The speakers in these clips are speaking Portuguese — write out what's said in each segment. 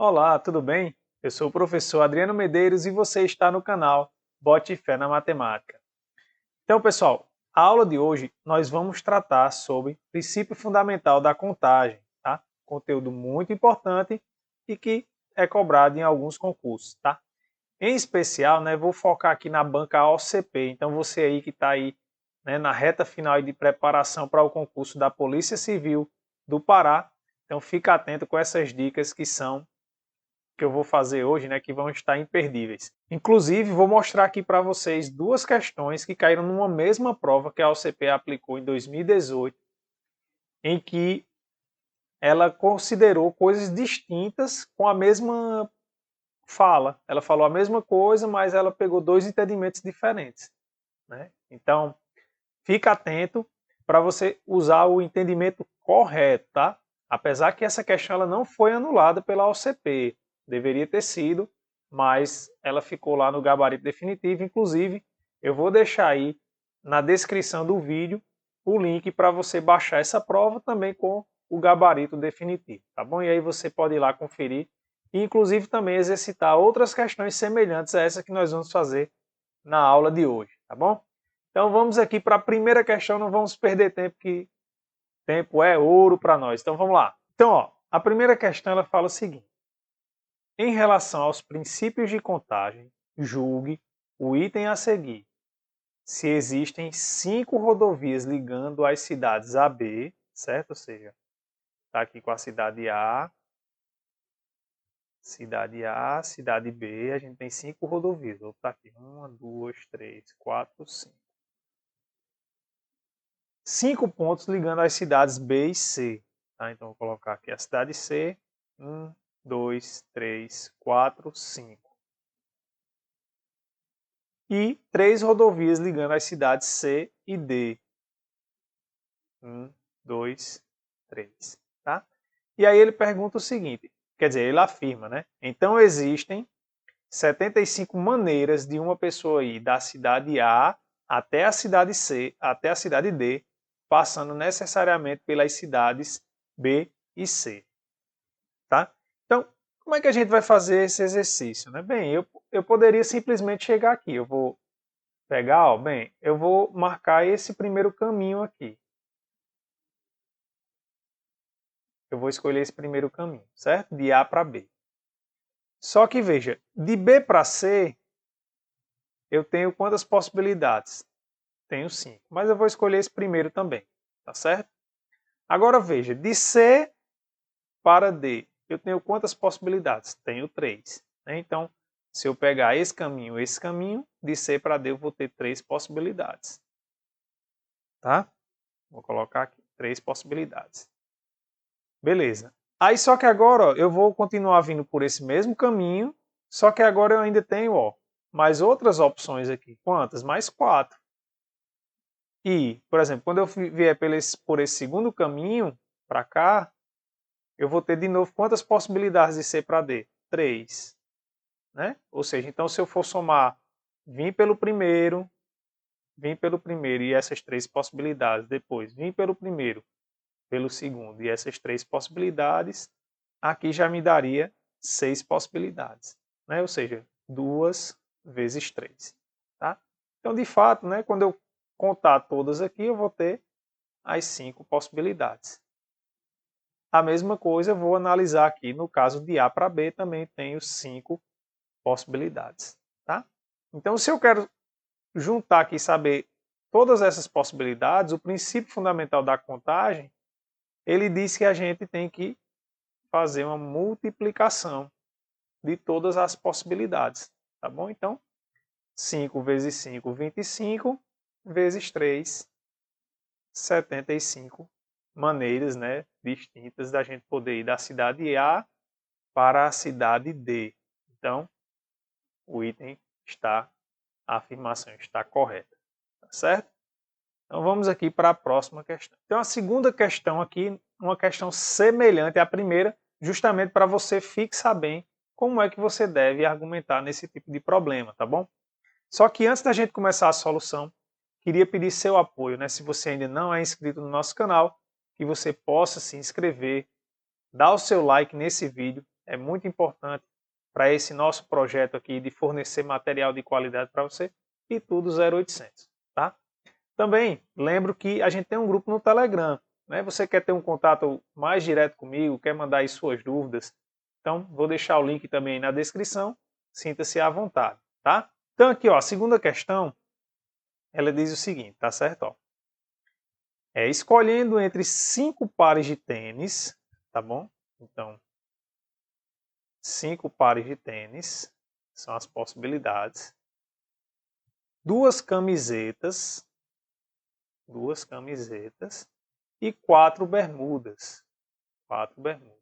Olá, tudo bem? Eu sou o professor Adriano Medeiros e você está no canal Bote Fé na Matemática. Então, pessoal, a aula de hoje nós vamos tratar sobre princípio fundamental da contagem, tá? Conteúdo muito importante e que é cobrado em alguns concursos, tá? Em especial, né, vou focar aqui na banca OCP. Então, você aí que está aí, né, na reta final de preparação para o concurso da Polícia Civil do Pará, então fica atento com essas dicas que eu vou fazer hoje, né, que vão estar imperdíveis. Inclusive, vou mostrar aqui para vocês duas questões que caíram numa mesma prova que a OCP aplicou em 2018, em que ela considerou coisas distintas com a mesma fala. Ela falou a mesma coisa, mas ela pegou dois entendimentos diferentes, né? Então, fica atento para você usar o entendimento correto, tá? Apesar que essa questão ela não foi anulada pela OCP, deveria ter sido, mas ela ficou lá no gabarito definitivo. Inclusive, eu vou deixar aí na descrição do vídeo o link para você baixar essa prova também com o gabarito definitivo, tá bom? E aí você pode ir lá conferir e inclusive também exercitar outras questões semelhantes a essa que nós vamos fazer na aula de hoje, tá bom? Então vamos aqui para a primeira questão, não vamos perder tempo, que tempo é ouro para nós. Então vamos lá. Então, ó, a primeira questão ela fala o seguinte: em relação aos princípios de contagem, julgue o item a seguir. Se existem 5 rodovias ligando as cidades A, B, certo? Ou seja, está aqui com a cidade B, a gente tem 5 rodovias. Vou botar aqui 1, 2, 3, 4, 5. 5 pontos ligando as cidades B e C. Tá? Então, vou colocar aqui a cidade C. 1, 2, 3, 4, 5. E 3 rodovias ligando as cidades C e D. 1, 2, 3. Tá? E aí ele pergunta o seguinte, quer dizer, ele afirma, né? Então existem 75 maneiras de uma pessoa ir da cidade A até a cidade C, até a cidade D, passando necessariamente pelas cidades B e C. Tá? Então, como é que a gente vai fazer esse exercício? Né? Bem, eu poderia simplesmente chegar aqui. Eu vou pegar, ó, bem, eu vou marcar esse primeiro caminho aqui. Eu vou escolher esse primeiro caminho, certo? De A para B. Só que veja, de B para C, eu tenho quantas possibilidades? Tenho 5. Mas eu vou escolher esse primeiro também, tá certo? Agora veja, de C para D, eu tenho quantas possibilidades? Tenho 3. Né? Então, se eu pegar esse caminho, de C para D eu vou ter 3 possibilidades. Tá? Vou colocar aqui, 3 possibilidades. Beleza. Aí só que agora ó, eu vou continuar vindo por esse mesmo caminho, só que agora eu ainda tenho ó, mais outras opções aqui. Quantas? Mais 4. E, por exemplo, quando eu vier por esse segundo caminho, para cá, eu vou ter de novo quantas possibilidades de C para D? 3. Né? Ou seja, então se eu for somar, vim pelo primeiro e essas 3 possibilidades, depois vim pelo primeiro, pelo segundo e essas 3 possibilidades, aqui já me daria 6 possibilidades. Né? Ou seja, 2 vezes 3. Tá? Então, de fato, né, quando eu contar todas aqui, eu vou ter as 5 possibilidades. A mesma coisa eu vou analisar aqui no caso de A para B, também tenho 5 possibilidades. Tá? Então, se eu quero juntar aqui e saber todas essas possibilidades, o princípio fundamental da contagem, ele diz que a gente tem que fazer uma multiplicação de todas as possibilidades. Tá bom? Então, 5 vezes 5, 25, vezes 3, 75 maneiras, né, distintas da gente poder ir da cidade A para a cidade D. Então, o item está, a afirmação está correta. Tá certo? Então, vamos aqui para a próxima questão. Então, a segunda questão aqui, uma questão semelhante à primeira, justamente para você fixar bem como é que você deve argumentar nesse tipo de problema, tá bom? Só que antes da gente começar a solução, queria pedir seu apoio, né? Se você ainda não é inscrito no nosso canal, que você possa se inscrever, dar o seu like nesse vídeo. é muito importante para esse nosso projeto aqui de fornecer material de qualidade para você, e tudo 0800, tá? Também lembro que a gente tem um grupo no Telegram, né? Você quer ter um contato mais direto comigo, quer mandar aí suas dúvidas, então vou deixar o link também na descrição, sinta-se à vontade, tá? Então aqui, ó, a segunda questão, ela diz o seguinte, tá certo? Ó, escolhendo entre 5 pares de tênis, tá bom? Então, 5 pares de tênis são as possibilidades. Duas camisetas e 4 bermudas. 4 bermudas.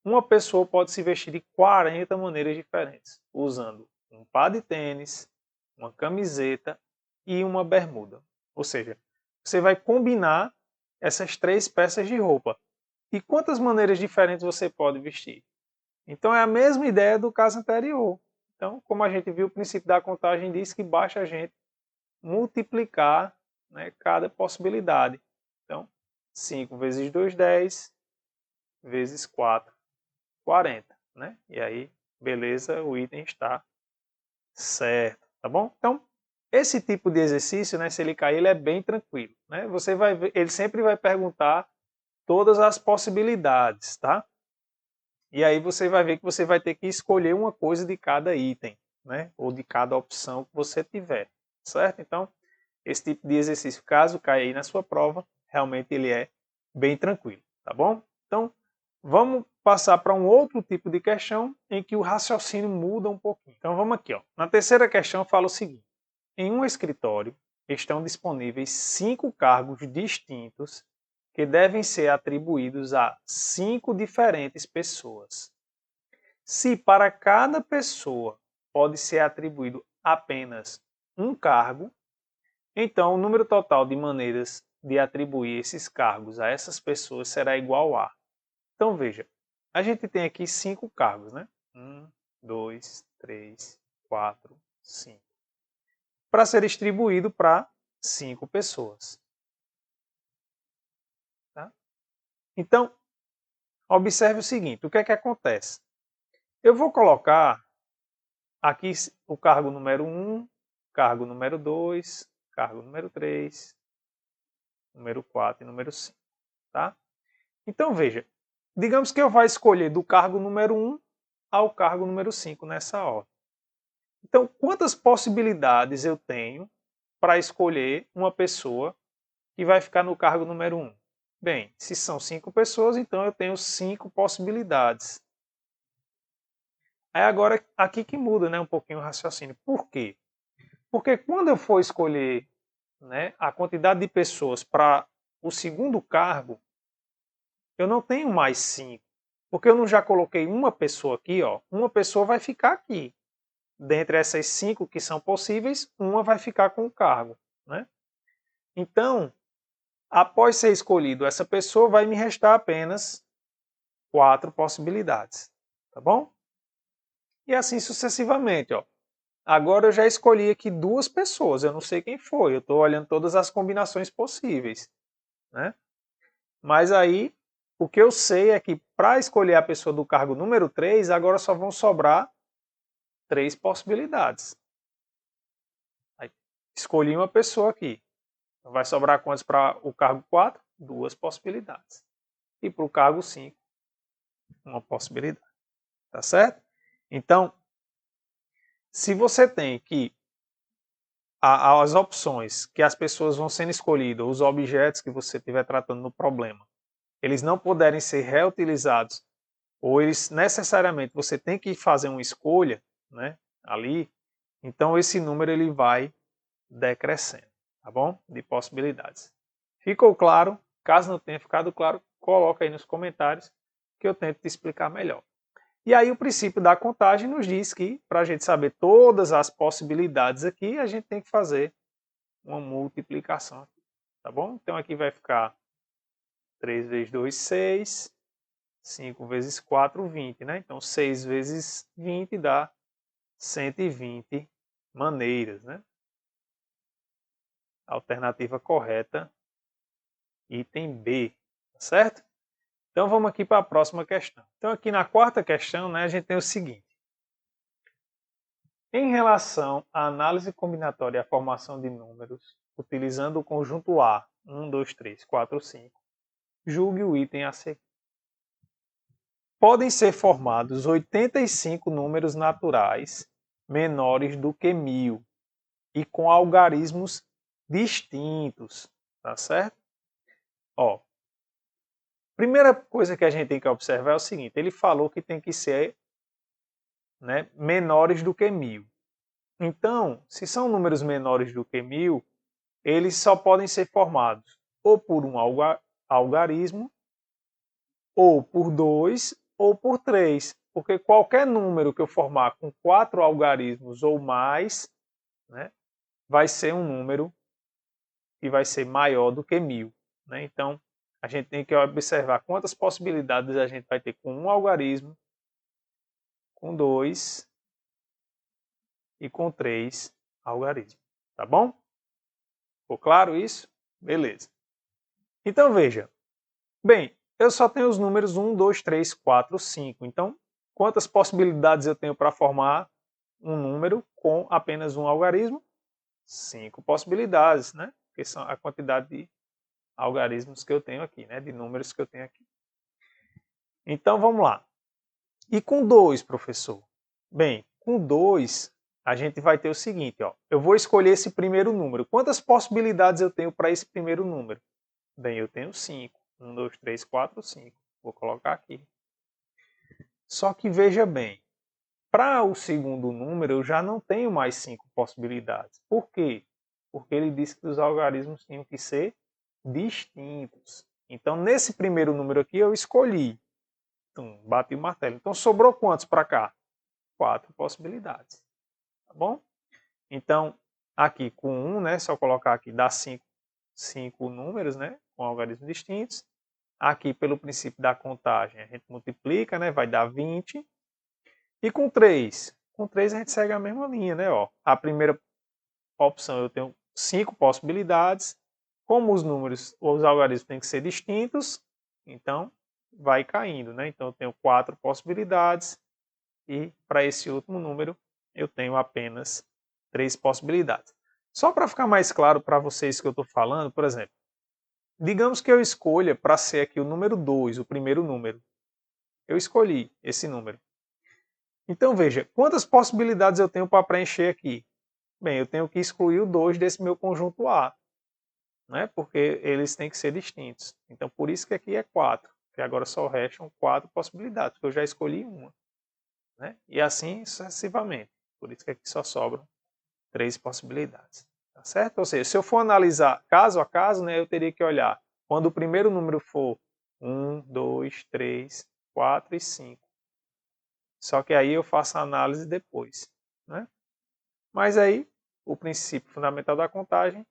Uma pessoa pode se vestir de 40 maneiras diferentes, usando um par de tênis, uma camiseta e uma bermuda. Ou seja, você vai combinar essas 3 peças de roupa. E quantas maneiras diferentes você pode vestir? Então é a mesma ideia do caso anterior. Então, como a gente viu, o princípio da contagem diz que basta a gente multiplicar, né, cada possibilidade. Então, 5 vezes 2, 10, vezes 4, 40. Né? E aí, beleza, o item está certo. Tá bom? Então, esse tipo de exercício, né, se ele cair, ele é bem tranquilo. Né? Você vai ver, ele sempre vai perguntar todas as possibilidades, tá? E aí você vai ver que você vai ter que escolher uma coisa de cada item, né? Ou de cada opção que você tiver, certo? Então, esse tipo de exercício, caso caia aí na sua prova, realmente ele é bem tranquilo, tá bom? Então, vamos passar para um outro tipo de questão em que o raciocínio muda um pouquinho. Então, vamos aqui, ó. Na terceira questão fala o seguinte: em um escritório estão disponíveis 5 cargos distintos que devem ser atribuídos a 5 diferentes pessoas. Se para cada pessoa pode ser atribuído apenas um cargo, então o número total de maneiras de atribuir esses cargos a essas pessoas será igual a. Então veja, a gente tem aqui 5 cargos, né? 1, 2, 3, 4, 5. Para ser distribuído para 5 pessoas. Tá? Então, observe o seguinte, o que é que acontece? Eu vou colocar aqui o cargo número 1, cargo número 2, cargo número 3, número 4 e número 5. Tá? Então veja, digamos que eu vá escolher do cargo número 1 ao cargo número 5 nessa ordem. Então, quantas possibilidades eu tenho para escolher uma pessoa que vai ficar no cargo número 1? Bem, se são 5 pessoas, então eu tenho 5 possibilidades. Aí agora, aqui que muda, né, um pouquinho o raciocínio. Por quê? Porque quando eu for escolher, né, a quantidade de pessoas para o segundo cargo, eu não tenho mais 5. Porque eu não já coloquei uma pessoa aqui, ó, uma pessoa vai ficar aqui. Dentre essas 5 que são possíveis, uma vai ficar com o cargo. Né? Então, após ser escolhido essa pessoa, vai me restar apenas 4 possibilidades. Tá bom? E assim sucessivamente. Ó. Agora eu já escolhi aqui 2 pessoas, eu não sei quem foi, eu estou olhando todas as combinações possíveis. Né? Mas aí, o que eu sei é que para escolher a pessoa do cargo número 3, agora só vão sobrar 3 possibilidades. Aí, escolhi uma pessoa aqui. Então, vai sobrar quantas para o cargo 4? 2 possibilidades. E para o cargo 5, uma possibilidade. Tá certo? Então, se você tem que as opções que as pessoas vão sendo escolhidas, os objetos que você estiver tratando no problema, eles não puderem ser reutilizados, ou eles necessariamente você tem que fazer uma escolha, né, ali, então esse número ele vai decrescendo, tá bom? De possibilidades. Ficou claro? Caso não tenha ficado claro, coloca aí nos comentários que eu tento te explicar melhor. E aí o princípio da contagem nos diz que, para a gente saber todas as possibilidades aqui, a gente tem que fazer uma multiplicação. Tá bom? Então aqui vai ficar 3 vezes 2, 6. 5 vezes 4, 20. Né? Então 6 vezes 20 dá 120 maneiras. Né? Alternativa correta, item B. Tá certo? Então vamos aqui para a próxima questão. Então aqui na quarta questão, né, a gente tem o seguinte. Em relação à análise combinatória e à formação de números, utilizando o conjunto A, 1, 2, 3, 4, 5, julgue o item a seguir. Podem ser formados 85 números naturais menores do que 1000 e com algarismos distintos, tá certo? Ó, primeira coisa que a gente tem que observar é o seguinte, ele falou que tem que ser, né, menores do que 1000. Então, se são números menores do que 1000, eles só podem ser formados ou por um algarismo, ou por 2, ou por 3. Porque qualquer número que eu formar com 4 algarismos ou mais, né, vai ser um número que vai ser maior do que 1000. Né? Então, a gente tem que observar quantas possibilidades a gente vai ter com um algarismo, com 2 e com 3 algarismos. Tá bom? Ficou claro isso? Beleza. Então, veja. Bem, eu só tenho os números 1, 2, 3, 4, 5. Então, quantas possibilidades eu tenho para formar um número com apenas um algarismo? 5 possibilidades, né? Que são a quantidade de algarismos que eu tenho aqui, né? De números que eu tenho aqui. Então, vamos lá. E com 2, professor? Bem, com 2, a gente vai ter o seguinte, ó. Eu vou escolher esse primeiro número. Quantas possibilidades eu tenho para esse primeiro número? Bem, eu tenho 5. 1, 2, 3, 4, 5. Vou colocar aqui. Só que veja bem, para o segundo número eu já não tenho mais 5 possibilidades. Por quê? Porque ele disse que os algarismos tinham que ser distintos. Então, nesse primeiro número aqui eu escolhi. Bati o martelo. Então, sobrou quantos para cá? 4 possibilidades. Tá bom? Então, aqui com 1, né, só colocar aqui, dá 5 números, né, com algarismos distintos. Aqui, pelo princípio da contagem, a gente multiplica, né, vai dar 20. E com 3? Com 3 a gente segue a mesma linha, né? Ó. A primeira opção eu tenho 5 possibilidades. Como os algarismos têm que ser distintos, então vai caindo, né? Então eu tenho 4 possibilidades e para esse último número eu tenho apenas 3 possibilidades. Só para ficar mais claro para vocês que eu estou falando, por exemplo, digamos que eu escolha para ser aqui o número 2, o primeiro número. Eu escolhi esse número. Então veja, quantas possibilidades eu tenho para preencher aqui? Bem, eu tenho que excluir o 2 desse meu conjunto A, né? Porque eles têm que ser distintos. Então por isso que aqui é 4, que agora só restam 4 possibilidades, porque eu já escolhi uma. Né? E assim sucessivamente. Por isso que aqui só sobram 3 possibilidades. Tá certo? Ou seja, se eu for analisar caso a caso, né, eu teria que olhar quando o primeiro número for 1, 2, 3, 4 e 5. Só que aí eu faço a análise depois. Né? Mas aí, o princípio fundamental da contagem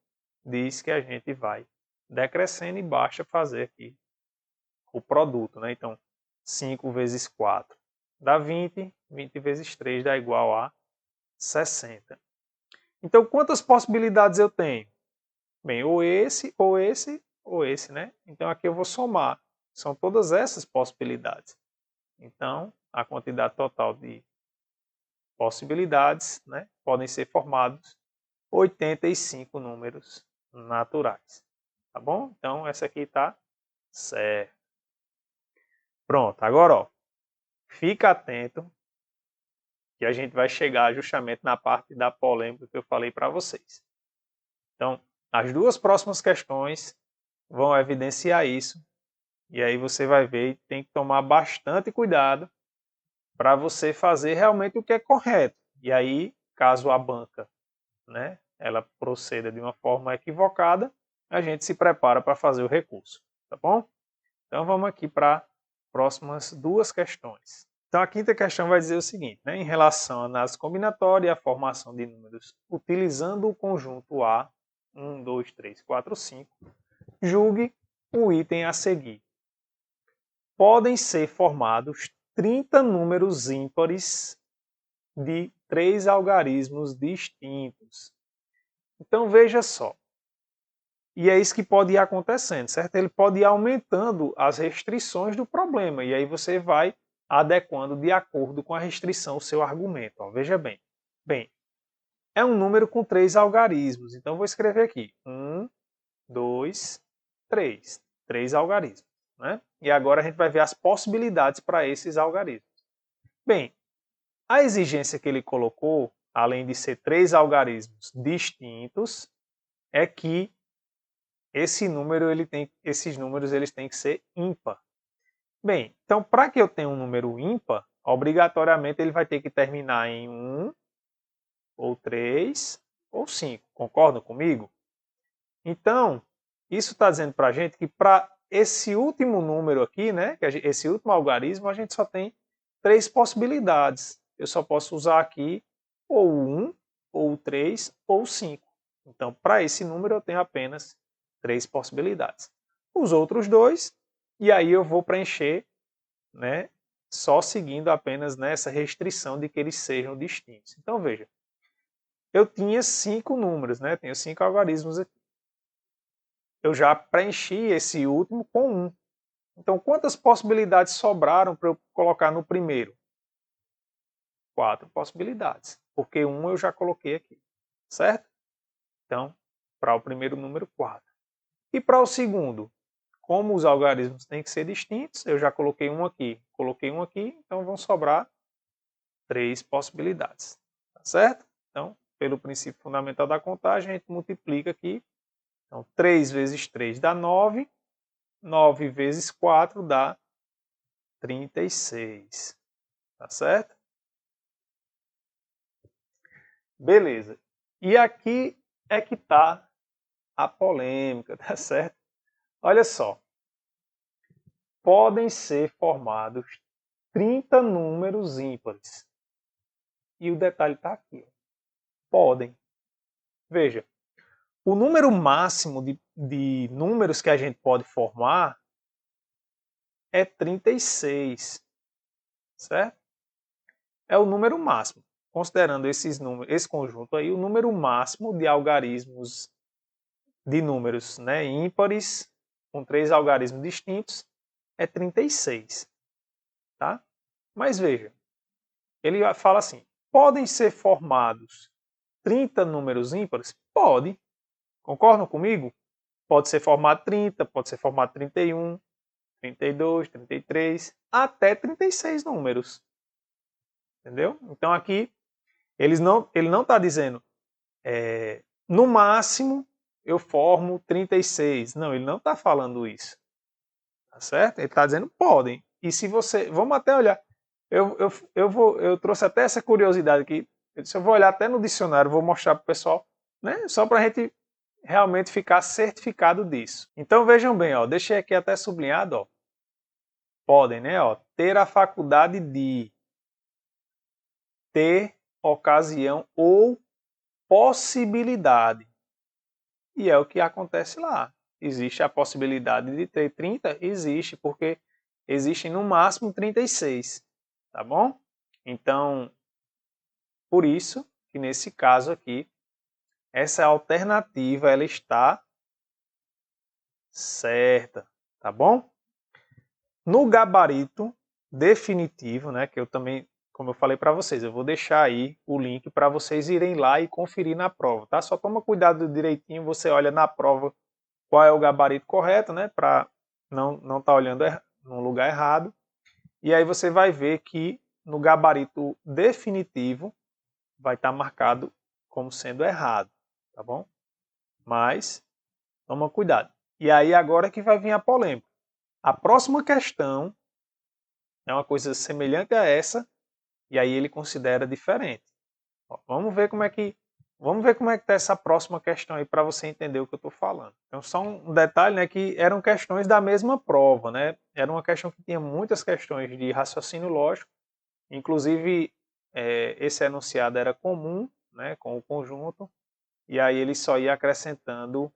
diz que a gente vai decrescendo e basta fazer aqui o produto. Né? Então, 5 vezes 4 dá 20, 20 vezes 3 dá igual a 60. Então, quantas possibilidades eu tenho? Bem, ou esse, ou esse, ou esse, né? Então, aqui eu vou somar. São todas essas possibilidades. Então, a quantidade total de possibilidades, né, podem ser formados 85 números naturais. Tá bom? Então, essa aqui está certa. Pronto, agora, ó, fica atento que a gente vai chegar justamente na parte da polêmica que eu falei para vocês. Então, as duas próximas questões vão evidenciar isso. E aí você vai ver e tem que tomar bastante cuidado para você fazer realmente o que é correto. E aí, caso a banca, né, ela proceda de uma forma equivocada, a gente se prepara para fazer o recurso, tá bom? Então vamos aqui para as próximas duas questões. Então a quinta questão vai dizer o seguinte, né, em relação à análise combinatória e à formação de números utilizando o conjunto A, 1, 2, 3, 4, 5, julgue o item a seguir. Podem ser formados 30 números ímpares de 3 algarismos distintos. Então veja só, E é isso que pode ir acontecendo, certo? Ele pode ir aumentando as restrições do problema, e aí você vai adequando de acordo com a restrição o seu argumento. Ó, veja bem. Bem, é um número com 3 algarismos, então vou escrever aqui. 1, 2, 3. 3 algarismos. Né? E agora a gente vai ver as possibilidades para esses algarismos. Bem, a exigência que ele colocou, além de ser 3 algarismos distintos, é que esses números eles têm que ser ímpar. Bem, então para que eu tenha um número ímpar, obrigatoriamente ele vai ter que terminar em 1, ou 3, ou 5. Concordam comigo? Então, isso está dizendo para a gente que para esse último número aqui, né, esse último algarismo, a gente só tem 3 possibilidades. Eu só posso usar aqui ou 1, ou 3, ou 5. Então, para esse número eu tenho apenas 3 possibilidades. Os outros 2, e aí eu vou preencher, né, só seguindo apenas nessa restrição de que eles sejam distintos. Então, veja, eu tinha 5 números, né, tenho 5 algarismos aqui. Eu já preenchi esse último com 1. Então, quantas possibilidades sobraram para eu colocar no primeiro? 4 possibilidades, porque 1 eu já coloquei aqui, certo? Então, para o primeiro número, 4. E para o segundo, como os algarismos têm que ser distintos, eu já coloquei um aqui, então vão sobrar 3 possibilidades, tá certo? Então, pelo princípio fundamental da contagem, a gente multiplica aqui. Então, 3 vezes 3 dá 9, 9 vezes 4 dá 36, tá certo? Beleza. E aqui é que está a polêmica, tá certo? Olha só. Podem ser formados 30 números ímpares. E o detalhe está aqui. Ó. Podem. Veja, o número máximo de números que a gente pode formar é 36. Certo? É o número máximo. Considerando esses números, esse conjunto aí, o número máximo de algarismos de números, né, ímpares, com 3 algarismos distintos, é 36. Tá? Mas veja, ele fala assim, podem ser formados 30 números ímpares? Pode. Concordam comigo? Pode ser formado 30, pode ser formado 31, 32, 33, até 36 números. Entendeu? Então aqui ele não está dizendo no máximo eu formo 36. Não, ele não está falando isso. Tá certo? Ele está dizendo podem. E se você. Vamos até olhar. Eu trouxe até essa curiosidade aqui. Eu vou olhar até no dicionário, vou mostrar para o pessoal, né? Só para a gente realmente ficar certificado disso. Então vejam bem, ó, deixei aqui até sublinhado, ó, podem, né? Ó, ter a faculdade de ter ocasião ou possibilidade. E é o que acontece lá. Existe a possibilidade de ter 30? Existe, porque existem no máximo 36. Tá bom? Então, por isso que nesse caso aqui, essa alternativa ela está certa. Tá bom? No gabarito definitivo, né, que eu também, como eu falei para vocês, eu vou deixar aí o link para vocês irem lá e conferir na prova, tá? Só toma cuidado direitinho, você olha na prova qual é o gabarito correto, né, para não estar olhando no lugar errado. E aí você vai ver que no gabarito definitivo vai estar marcado como sendo errado, tá bom? Mas toma cuidado. E aí agora que vai vir a polêmica. A próxima questão é uma coisa semelhante a essa, e aí ele considera diferente. Ó, vamos ver como é que está essa próxima questão aí para você entender o que eu estou falando. Então, só um detalhe, né, que eram questões da mesma prova, né? Era uma questão que tinha muitas questões de raciocínio lógico, inclusive esse enunciado era comum, né, com o conjunto, e aí ele só ia acrescentando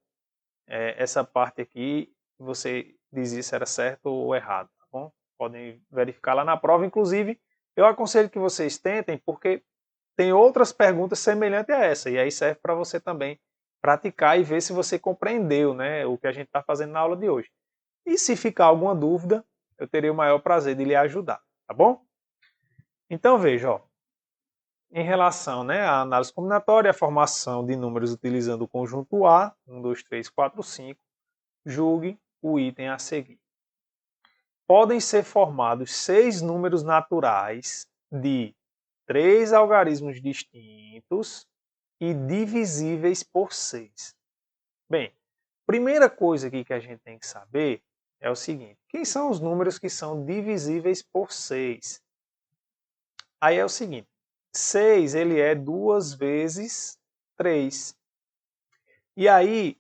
essa parte aqui, você dizia se era certo ou errado, tá bom? Podem verificar lá na prova, inclusive eu aconselho que vocês tentem, porque tem outras perguntas semelhantes a essa, e aí serve para você também praticar e ver se você compreendeu, né, o que a gente está fazendo na aula de hoje. E se ficar alguma dúvida, eu terei o maior prazer de lhe ajudar, tá bom? Então veja, ó, em relação, né, à análise combinatória, a formação de números utilizando o conjunto A, 1, 2, 3, 4, 5, julgue o item a seguir. Podem ser formados 6 números naturais de 3 algarismos distintos e divisíveis por 6. Bem, primeira coisa aqui que a gente tem que saber é o seguinte: quem são os números que são divisíveis por 6? Aí é o seguinte: 6 ele é 2 vezes 3. E aí,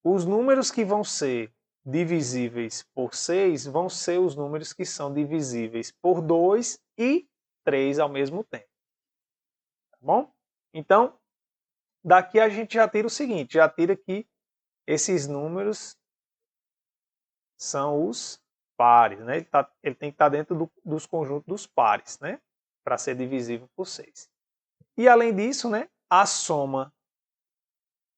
os números que vão ser divisíveis por 6 vão ser os números que são divisíveis por 2 e 3 ao mesmo tempo. Tá bom? Então, daqui a gente já tira o seguinte, já tira que esses números são os pares, né? Ele tem que estar dentro dos conjuntos dos pares, né? Para ser divisível por 6. E além disso, né? A soma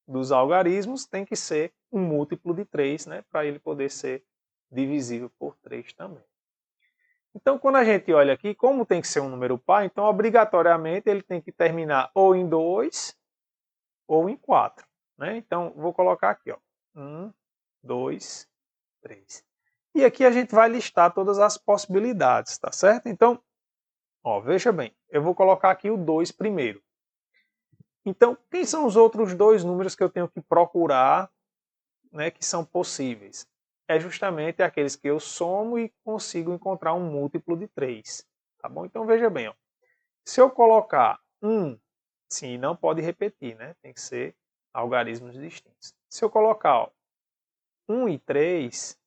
dos algarismos tem que ser um múltiplo de 3, né? Para ele poder ser divisível por 3 também. Então, quando a gente olha aqui, como tem que ser um número par, então obrigatoriamente ele tem que terminar ou em 2 ou em 4. Né? Então, vou colocar aqui, ó, 1, 2, 3. E aqui a gente vai listar todas as possibilidades, tá certo? Então, ó, veja bem, eu vou colocar aqui o 2 primeiro. Então, quem são os outros dois números que eu tenho que procurar, né, que são possíveis? É justamente aqueles que eu somo e consigo encontrar um múltiplo de 3. Tá bom? Então, veja bem, ó, se eu colocar 1, sim, não pode repetir, né? Tem que ser algarismos distintos. Se eu colocar, ó, 1 e 3,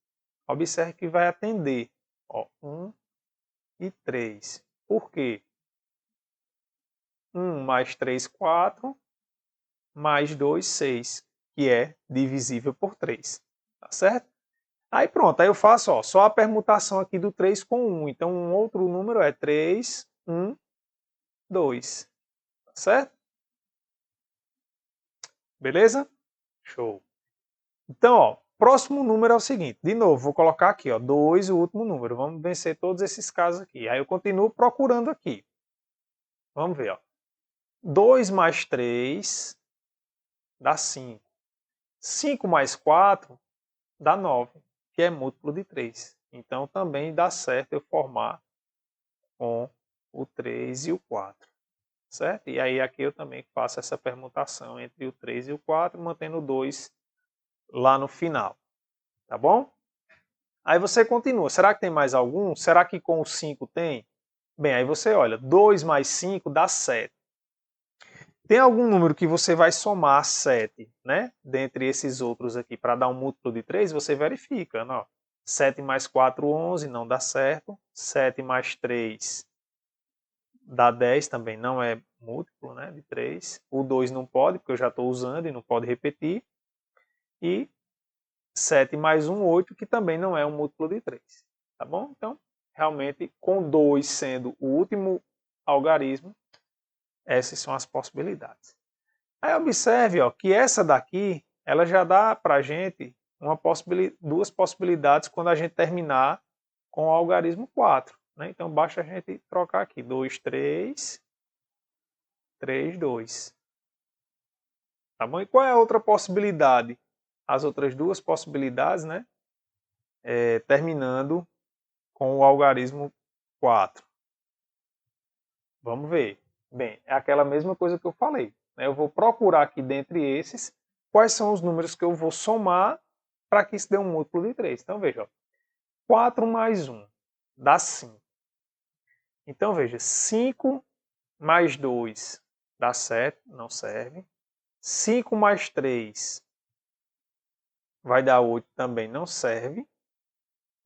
observe que vai atender, ó, 1 e 3. Por quê? 1 mais 3, 4, mais 2, 6, que é divisível por 3. Tá certo? Aí pronto, aí eu faço, ó, só a permutação aqui do 3 com 1. Então, um outro número é 3, 1, 2. Tá certo? Beleza? Show. Então, ó, próximo número é o seguinte. De novo, vou colocar aqui, ó, 2, o último número. Vamos vencer todos esses casos aqui. Aí eu continuo procurando aqui. Vamos ver, ó. 2 mais 3 dá 5. 5 mais 4 dá 9, que é múltiplo de 3. Então, também dá certo eu formar com o 3 e o 4. Certo? E aí aqui eu também faço essa permutação entre o 3 e o 4, mantendo o 2 lá no final. Tá bom? Aí você continua. Será que tem mais algum? Será que com o 5 tem? Bem, aí você olha. 2 mais 5 dá 7. Tem algum número que você vai somar 7, né? Dentre esses outros aqui, para dar um múltiplo de 3, você verifica. Ó. 7 mais 4, 11, não dá certo. 7 mais 3 dá 10, também não é múltiplo, né, de 3. O 2 não pode, porque eu já estou usando e não pode repetir. E 7 mais 1, 8, que também não é um múltiplo de 3. Tá bom? Então, realmente, com 2 sendo o último algarismo, essas são as possibilidades. Aí observe, ó, que essa daqui, ela já dá para a gente duas possibilidades quando a gente terminar com o algarismo 4. Né? Então, basta a gente trocar aqui. 2, 3, 3, 2. Tá bom? E qual é a outra possibilidade? As outras duas possibilidades, né? Terminando com o algarismo 4. Vamos ver. Bem, é aquela mesma coisa que eu falei. Né? Eu vou procurar aqui dentre esses quais são os números que eu vou somar para que isso dê um múltiplo de 3. Então veja, ó, 4 mais 1 dá 5. Então veja, 5 mais 2 dá 7, não serve. 5 mais 3 vai dar 8, também não serve.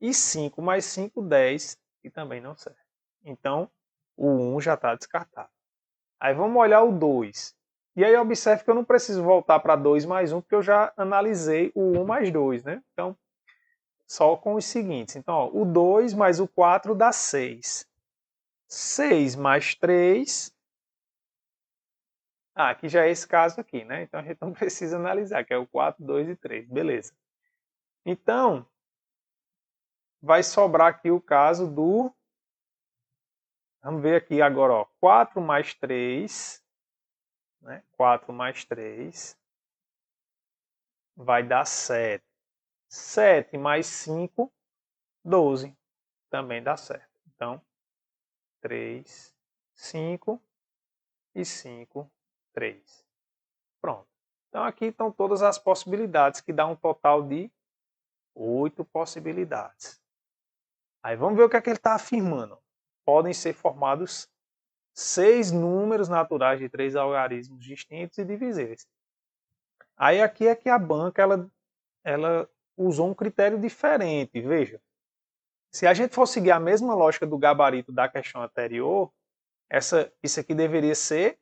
E 5 mais 5, 10, que também não serve. Então, o 1 já está descartado. Aí vamos olhar o 2. E aí observe que eu não preciso voltar para 2 mais 1, porque eu já analisei o 1 mais 2, né? Então, só com os seguintes. Então, ó, o 2 mais o 4 dá 6. 6 mais 3 Ah, aqui já é esse caso aqui, né? Então a gente não precisa analisar, que é o 4, 2 e 3. Beleza. Então, vai sobrar aqui o caso do... Vamos ver aqui agora, ó. 4 mais 3, né? 4 mais 3 vai dar 7. 7 mais 5, 12. Também dá certo. Então, 3, 5 e 5, 3. Pronto. Então, aqui estão todas as possibilidades, que dá um total de 8 possibilidades. Aí vamos ver o que é que ele está afirmando. Podem ser formados 6 números naturais de 3 algarismos distintos e divisíveis. Aí aqui é que a banca ela usou um critério diferente. Veja, se a gente for seguir a mesma lógica do gabarito da questão anterior, isso aqui deveria ser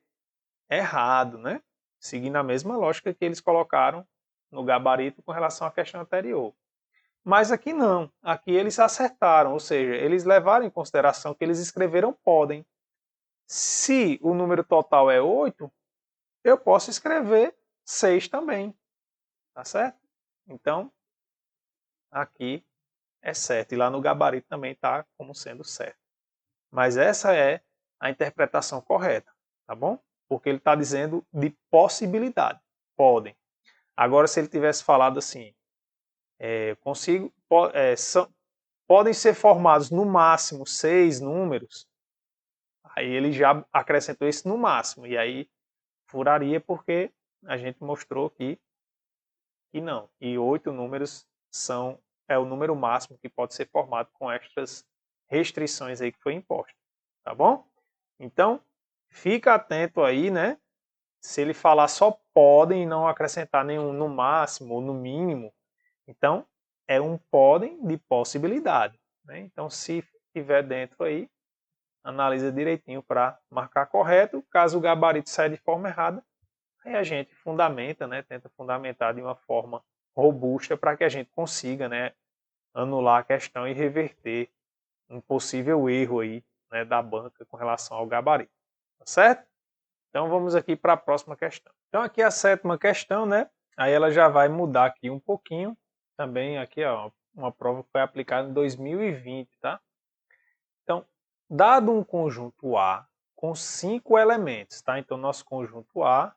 errado, né? Seguindo a mesma lógica que eles colocaram no gabarito com relação à questão anterior. Mas aqui não. Aqui eles acertaram, ou seja, eles levaram em consideração que eles escreveram podem. Se o número total é 8, eu posso escrever 6 também. Tá certo? Então, aqui é certo. E lá no gabarito também está como sendo certo. Mas essa é a interpretação correta, tá bom? Porque ele está dizendo de possibilidade. Podem. Agora, se ele tivesse falado assim, podem ser formados no máximo 6 números, aí ele já acrescentou esse no máximo. E aí furaria porque a gente mostrou que não. E 8 números é o número máximo que pode ser formado com estas restrições aí que foi imposta. Tá bom? Então, fica atento aí, né? Se ele falar só podem e não acrescentar nenhum no máximo ou no mínimo, então é um podem de possibilidade. Né? Então, se tiver dentro aí, analisa direitinho para marcar correto. Caso o gabarito saia de forma errada, aí a gente fundamenta, né? Tenta fundamentar de uma forma robusta para que a gente consiga, né, anular a questão e reverter um possível erro aí, né, da banca com relação ao gabarito. Tá certo? Então vamos aqui para a próxima questão. Então aqui a sétima questão, né? Aí ela já vai mudar aqui um pouquinho. Também aqui, ó, uma prova que foi aplicada em 2020, tá? Então, dado um conjunto A com 5 elementos, tá? Então nosso conjunto A,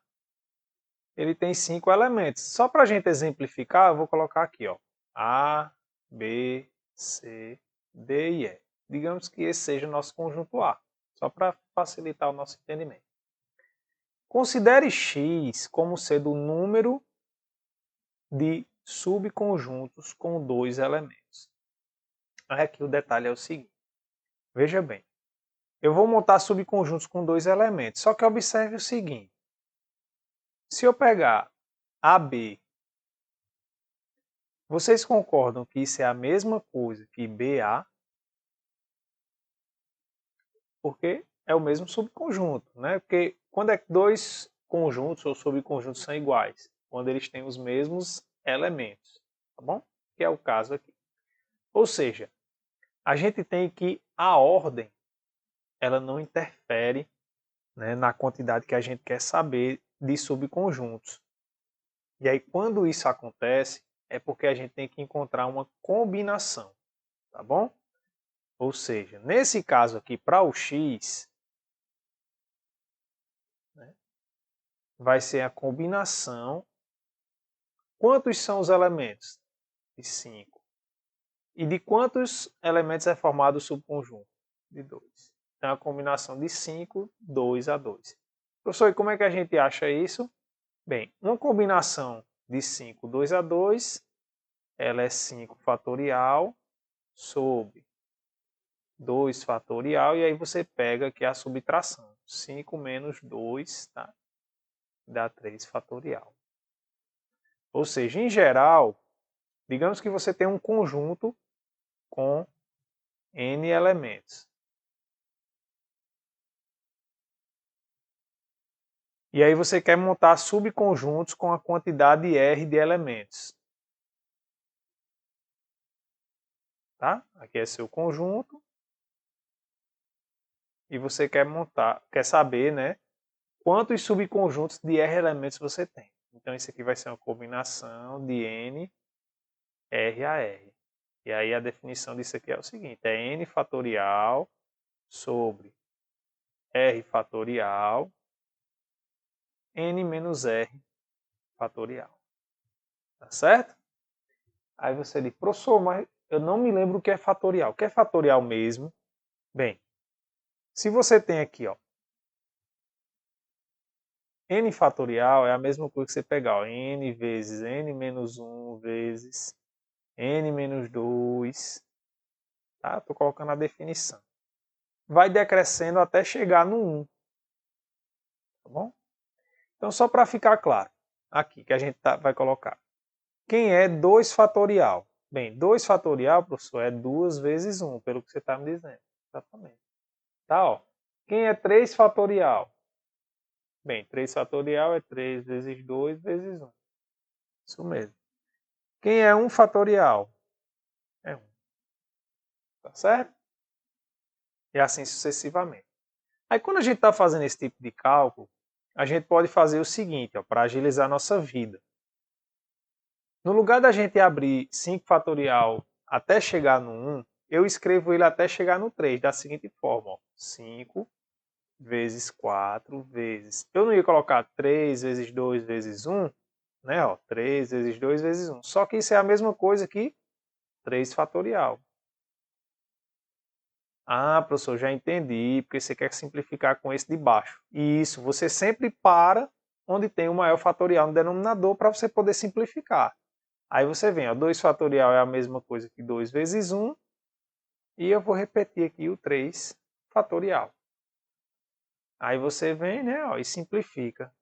ele tem 5 elementos. Só para a gente exemplificar, eu vou colocar aqui, ó, A, B, C, D e E. Digamos que esse seja o nosso conjunto A, só para facilitar o nosso entendimento. Considere X como sendo o número de subconjuntos com 2 elementos. Aqui o detalhe é o seguinte. Veja bem, eu vou montar subconjuntos com 2 elementos, só que observe o seguinte. Se eu pegar AB, vocês concordam que isso é a mesma coisa que BA? Porque é o mesmo subconjunto, né? Porque quando é que dois conjuntos ou subconjuntos são iguais? Quando eles têm os mesmos elementos, tá bom? Que é o caso aqui. Ou seja, a gente tem que a ordem, ela não interfere, né, na quantidade que a gente quer saber de subconjuntos. E aí, quando isso acontece, é porque a gente tem que encontrar uma combinação, tá bom? Ou seja, nesse caso aqui, para o x, né, vai ser a combinação. Quantos são os elementos? De 5. E de quantos elementos é formado o subconjunto? De 2. Então, a combinação de 5, 2 a 2. Professor, e como é que a gente acha isso? Bem, uma combinação de 5, 2 a 2, ela é 5 fatorial sobre 2 fatorial, e aí você pega aqui a subtração. 5 menos 2, tá? Dá 3 fatorial. Ou seja, em geral, digamos que você tem um conjunto com n elementos. E aí você quer montar subconjuntos com a quantidade R de elementos. Tá? Aqui é seu conjunto. E você quer saber, né, quantos subconjuntos de R elementos você tem. Então, isso aqui vai ser uma combinação de N, R a R. E aí a definição disso aqui é o seguinte, é N fatorial sobre R fatorial, N menos R fatorial. Tá certo? Aí você diz, professor, mas eu não me lembro o que é fatorial. O que é fatorial mesmo? Bem, se você tem aqui, ó, N fatorial é a mesma coisa que você pegar, ó, N vezes N menos 1 vezes N menos 2, tá? Estou colocando a definição. Vai decrescendo até chegar no 1, tá bom? Então, só para ficar claro, aqui que a gente vai colocar. Quem é 2 fatorial? Bem, 2 fatorial, professor, é 2 vezes 1, pelo que você está me dizendo. Exatamente. Tá, ó. Quem é 3 fatorial? Bem, 3 fatorial é 3 vezes 2 vezes 1. Isso mesmo. Quem é 1 fatorial? É 1. Tá certo? E assim sucessivamente. Aí quando a gente está fazendo esse tipo de cálculo, a gente pode fazer o seguinte, para agilizar a nossa vida. No lugar da gente abrir 5 fatorial até chegar no 1, eu escrevo ele até chegar no 3, da seguinte forma, ó, 5 vezes 4 vezes... Eu não ia colocar 3 vezes 2 vezes 1, né? Ó, 3 vezes 2 vezes 1. Só que isso é a mesma coisa que 3 fatorial. Ah, professor, já entendi, porque você quer simplificar com esse de baixo. Isso, você sempre para onde tem o maior fatorial no denominador para você poder simplificar. Aí você vem, ó, 2 fatorial é a mesma coisa que 2 vezes 1, e eu vou repetir aqui o 3 fatorial. Aí você vem, né, ó, e simplifica.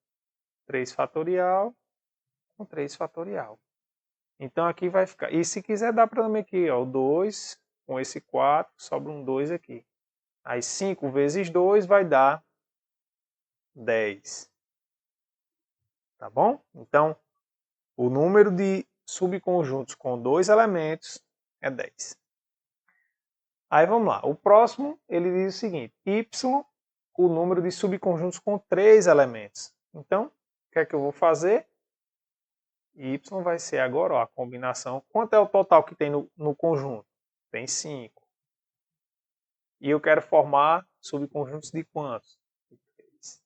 3 fatorial com 3 fatorial. Então aqui vai ficar. E se quiser dá para também aqui, ó, o 2 com esse 4, sobra um 2 aqui. Aí 5 vezes 2 vai dar 10. Tá bom? Então, o número de subconjuntos com 2 elementos é 10. Aí vamos lá. O próximo, ele diz o seguinte: y, o número de subconjuntos com 3 elementos. Então, o que é que eu vou fazer? Y vai ser agora, ó, a combinação. Quanto é o total que tem no conjunto? Tem 5. E eu quero formar subconjuntos de quantos? De 3.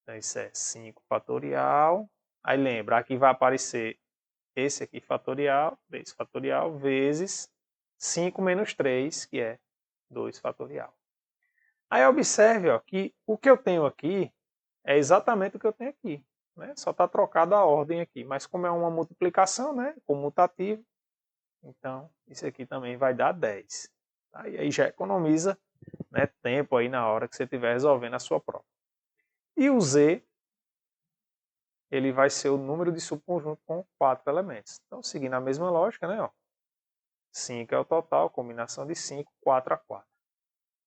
Então, isso é 5 fatorial. Aí lembra, aqui vai aparecer esse aqui fatorial, 3 fatorial, vezes 5 menos 3, que é 2 fatorial. Aí observe, ó, que o que eu tenho aqui é exatamente o que eu tenho aqui. Né? Só está trocada a ordem aqui. Mas como é uma multiplicação, né, comutativo, então isso aqui também vai dar 10. Tá? E aí já economiza, né, tempo aí na hora que você estiver resolvendo a sua prova. E o Z, ele vai ser o número de subconjunto com 4 elementos. Então, seguindo a mesma lógica, né, ó, 5 é o total, combinação de 5, 4 a 4.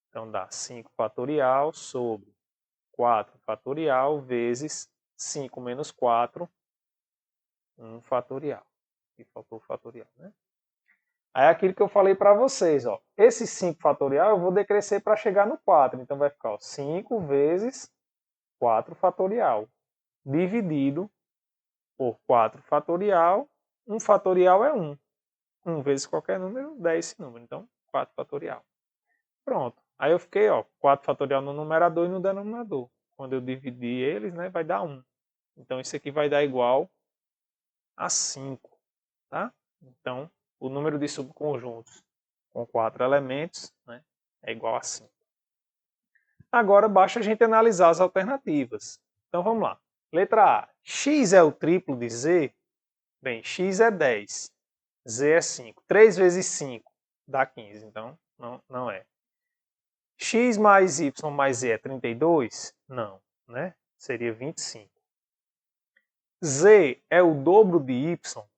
Então dá 5 fatorial sobre 4 fatorial vezes 5 menos 4, 1 fatorial. E faltou o fatorial, né? Aí é aquilo que eu falei para vocês, ó. Esse 5 fatorial eu vou decrescer para chegar no 4. Então vai ficar, ó, 5 vezes 4 fatorial dividido por 4 fatorial. 1 fatorial é 1. 1 vezes qualquer número dá esse número. Então, 4 fatorial. Pronto. Aí eu fiquei, ó, 4 fatorial no numerador e no denominador. Quando eu dividir eles, né, vai dar 1. Então, isso aqui vai dar igual a 5. Tá? Então, o número de subconjuntos com 4 elementos, né, é igual a 5. Agora, basta a gente analisar as alternativas. Então, vamos lá. Letra A. X é o triplo de Z? Bem, x é 10. Z é 5. 3 vezes 5 dá 15. Então, não é. X mais y mais z é 32? Não, né? Seria 25. Z é o dobro de y?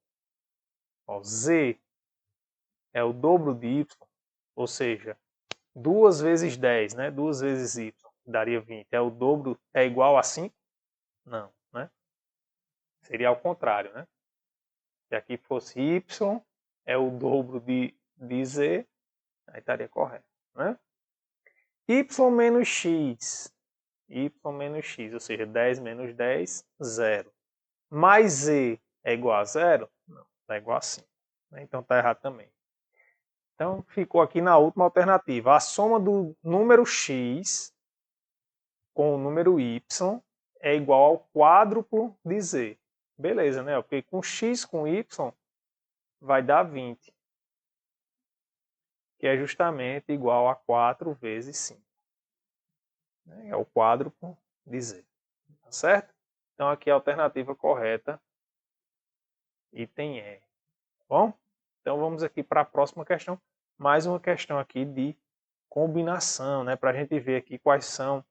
Ó, Z é o dobro de y, ou seja, 2 vezes 10, né? 2 vezes y daria 20. É o dobro, é igual a 5? Não, né? Seria ao contrário, né? Se aqui fosse y, é o dobro de z, aí estaria correto, né? Y menos x y menos x, ou seja, 10 menos 10, 0. Mais z é igual a 0? Não, está igual a 5. Então está errado também. Então ficou aqui na última alternativa. A soma do número x com o número y é igual ao quádruplo de z. Beleza, né? Porque com x com y vai dar 20. Que é justamente igual a 4 vezes 5. É o quádruplo de z. Tá certo? Então aqui a alternativa correta, item E. Bom? Então vamos aqui para a próxima questão. Mais uma questão aqui de combinação, né? Para a gente ver aqui quais são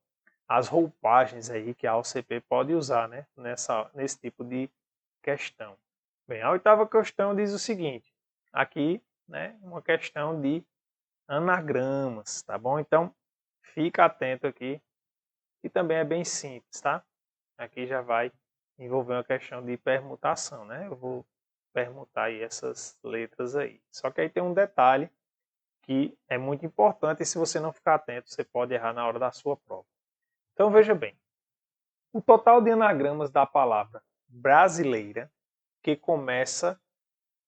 as roupagens aí que a OCP pode usar, né? Nesse tipo de questão. Bem, a oitava questão diz o seguinte. Aqui, né? Uma questão de anagramas, tá bom? Então, fica atento aqui, que também é bem simples, tá? Aqui já vai envolver uma questão de permutação, né? Eu vou permutar aí essas letras aí. Só que aí tem um detalhe que é muito importante e se você não ficar atento, você pode errar na hora da sua prova. Então, veja bem. O total de anagramas da palavra brasileira, que começa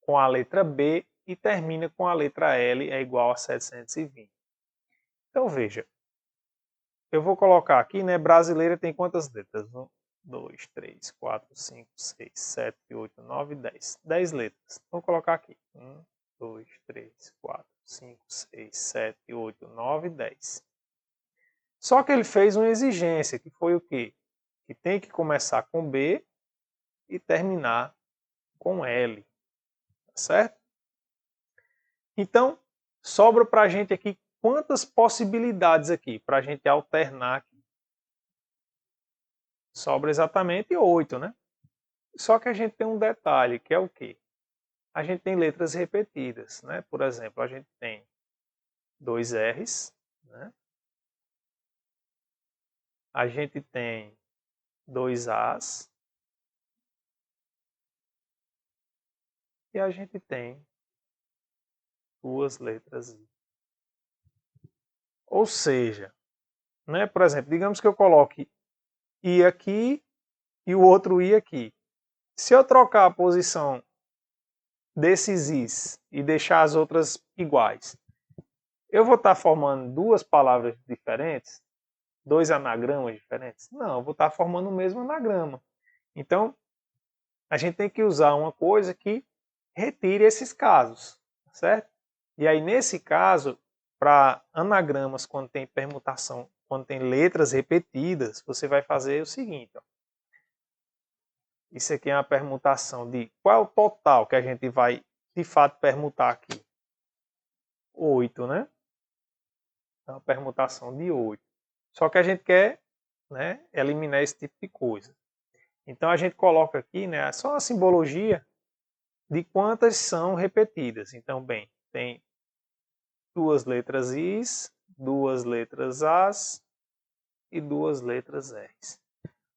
com a letra B e termina com a letra L, é igual a 720. Então, veja. Eu vou colocar aqui, né? Brasileira tem quantas letras? 1, 2, 3, 4, 5, 6, 7, 8, 9, 10. 10 letras. Vou colocar aqui. 1, 2, 3, 4, 5, 6, 7, 8, 9, 10. Só que ele fez uma exigência, que foi o quê? Que tem que começar com B e terminar com L. Tá certo? Então, sobra para a gente aqui quantas possibilidades aqui para a gente alternar aqui? Sobra exatamente 8, né? Só que a gente tem um detalhe, que é o quê? A gente tem letras repetidas, né? Por exemplo, a gente tem 2 R's, né? A gente tem 2 A's e a gente tem 2 letras I. Ou seja, né? Por exemplo, digamos que eu coloque I aqui e o outro I aqui. Se eu trocar a posição desses I's e deixar as outras iguais, eu vou estar formando duas palavras diferentes? Dois anagramas diferentes? Não, eu vou estar formando o mesmo anagrama. Então, a gente tem que usar uma coisa que retire esses casos, certo? E aí, nesse caso, para anagramas, quando tem permutação, quando tem letras repetidas, você vai fazer o seguinte, ó. Isso aqui é uma permutação de... Qual é o total que a gente vai, de fato, permutar aqui? 8, né? É uma permutação de 8. Só que a gente quer, né, eliminar esse tipo de coisa. Então a gente coloca aqui, né, só a simbologia de quantas são repetidas. Então, bem, tem 2 letras Is, 2 letras As e 2 letras Rs.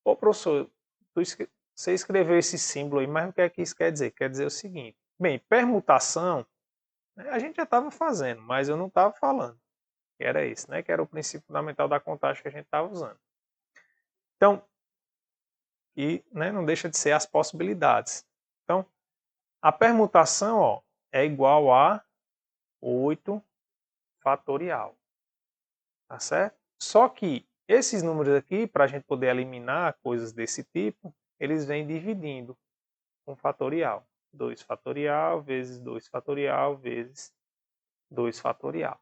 Ô professor, você escreveu esse símbolo aí, mas o que é que isso quer dizer? Quer dizer o seguinte, bem, permutação, né, a gente já estava fazendo, mas eu não estava falando. Que era esse, né? Que era o princípio fundamental da contagem que a gente estava usando. Então, e né, não deixa de ser as possibilidades. Então, a permutação ó, é igual a 8 fatorial. Tá certo? Só que esses números aqui, para a gente poder eliminar coisas desse tipo, eles vêm dividindo com fatorial. 2 fatorial vezes 2 fatorial vezes 2 fatorial.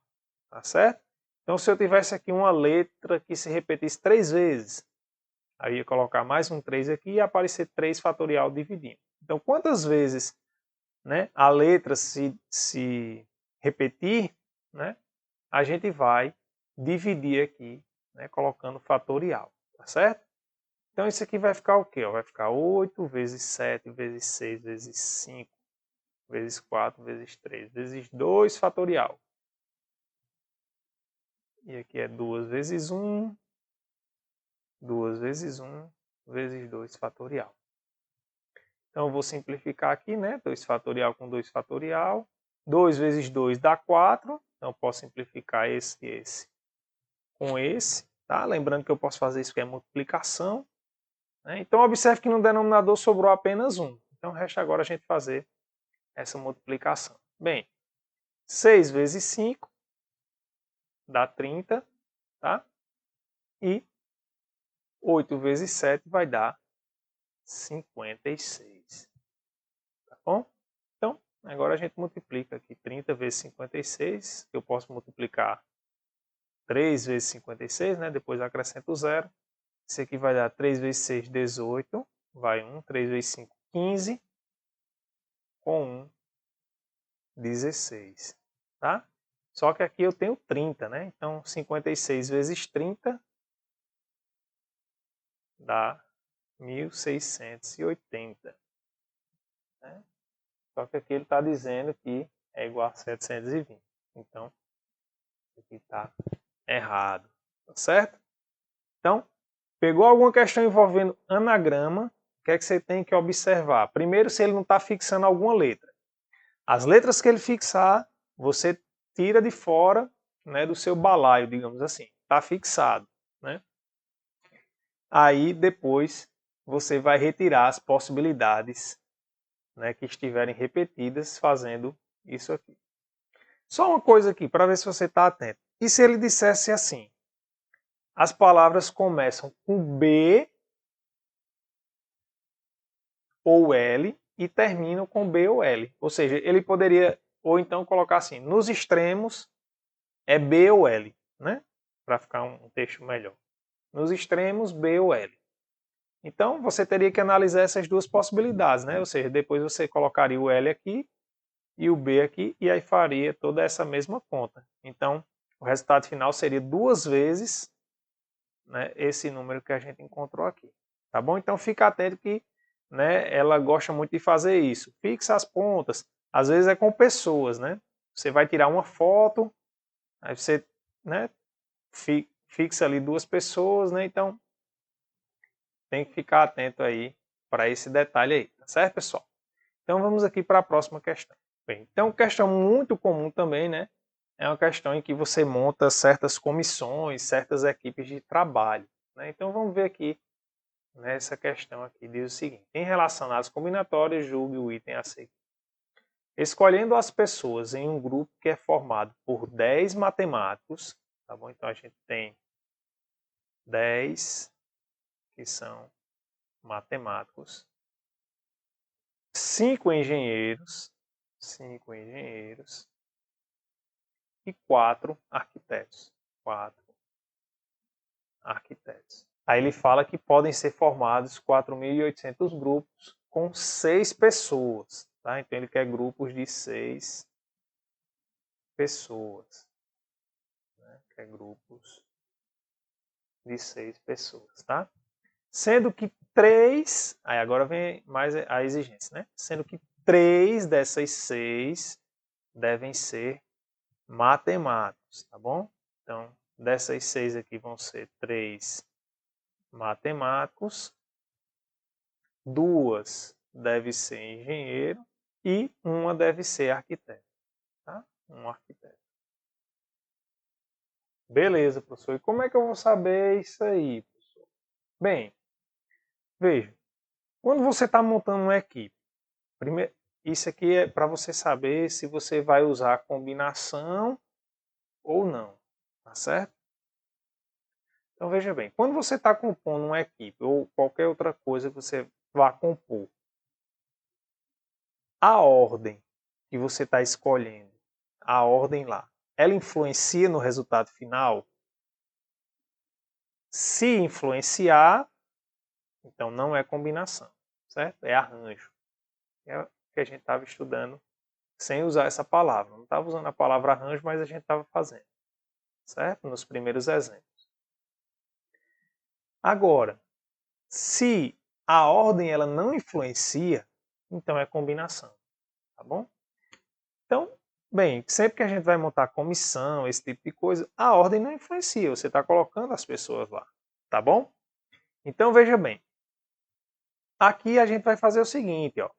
Tá certo? Então, se eu tivesse aqui uma letra que se repetisse 3 vezes, aí eu ia colocar mais um 3 aqui e ia aparecer 3 fatorial dividindo. Então, quantas vezes, né, a letra se repetir, né, a gente vai dividir aqui, né, colocando fatorial. Tá certo? Então, isso aqui vai ficar o quê? Vai ficar 8 vezes 7 vezes 6 vezes 5 vezes 4 vezes 3 vezes 2 fatorial. E aqui é 2 vezes 1, 2 vezes 1 vezes 2 fatorial. Então, eu vou simplificar aqui, né? 2 fatorial com 2 fatorial. 2 vezes 2 dá 4. Então, eu posso simplificar esse e esse com esse. Tá? Lembrando que eu posso fazer isso que é multiplicação. Né? Então, observe que no denominador sobrou apenas 1. Então, resta agora a gente fazer essa multiplicação. Bem, 6 vezes 5 dá 30, tá? E 8 vezes 7 vai dar 56. Tá bom? Então, agora a gente multiplica aqui 30 vezes 56, que eu posso multiplicar 3 vezes 56, né? Depois acrescento o zero. Isso aqui vai dar 3 vezes 6, 18. Vai 1. 3 vezes 5, 15. Com 1, 16. Tá? Só que aqui eu tenho 30, né? Então, 56 vezes 30 dá 1680. Né? Só que aqui ele está dizendo que é igual a 720. Então, aqui está errado. Tá certo? Então, pegou alguma questão envolvendo anagrama, o que é que você tem que observar? Primeiro, se ele não está fixando alguma letra. As letras que ele fixar, você tira de fora, né, do seu balaio, digamos assim. Está fixado. Né? Aí, depois, você vai retirar as possibilidades, né, que estiverem repetidas fazendo isso aqui. Só uma coisa aqui, para ver se você está atento. E se ele dissesse assim? As palavras começam com B ou L e terminam com B ou L. Ou seja, ele poderia, ou então colocar assim, nos extremos é B ou L, né? Para ficar um texto melhor. Nos extremos, B ou L. Então, você teria que analisar essas duas possibilidades, né? Ou seja, depois você colocaria o L aqui e o B aqui, e aí faria toda essa mesma conta. Então, o resultado final seria 2 vezes, né, esse número que a gente encontrou aqui. Tá bom? Então, fica atento que, né, ela gosta muito de fazer isso. Fixa as pontas. Às vezes é com pessoas, né? Você vai tirar uma foto, aí você, né, fixa ali 2 pessoas, né? Então, tem que ficar atento aí para esse detalhe aí, tá certo, pessoal? Então, vamos aqui para a próxima questão. Bem, então, questão muito comum também, né? É uma questão em que você monta certas comissões, certas equipes de trabalho. Né? Então, vamos ver aqui nessa questão aqui. Diz o seguinte: em relação às combinatórias, julgue o item a seguir. Escolhendo as pessoas em um grupo que é formado por 10 matemáticos, tá bom? Então, a gente tem 10 que são matemáticos, 5 engenheiros e 4 arquitetos. 4 arquitetos. Aí ele fala que podem ser formados 4.800 grupos com 6 pessoas. Tá? Então ele quer grupos de 6 pessoas. Né? Quer grupos de 6 pessoas. Tá? Sendo que 3, aí agora vem mais a exigência, né? Sendo que 3 dessas 6 devem ser matemáticos, tá bom? Então, dessas 6 aqui vão ser 3 matemáticos, 2 deve ser engenheiro e uma deve ser arquiteto, tá? Um arquiteto. Beleza, professor. E como é que eu vou saber isso aí, professor? Bem, veja, quando você está montando uma equipe, primeiro, isso aqui é para você saber se você vai usar a combinação ou não, tá certo? Então veja bem, quando você está compondo uma equipe ou qualquer outra coisa que você vá compor, a ordem que você está escolhendo, a ordem lá, ela influencia no resultado final? Se influenciar, então não é combinação, certo? É arranjo. É o que a gente estava estudando sem usar essa palavra. Não estava usando a palavra arranjo, mas a gente estava fazendo, certo? Nos primeiros exemplos. Agora, se a ordem ela não influencia, então é combinação, tá bom? Então, bem, sempre que a gente vai montar comissão, esse tipo de coisa, a ordem não influencia, você está colocando as pessoas lá, tá bom? Então, veja bem, aqui a gente vai fazer o seguinte, ó.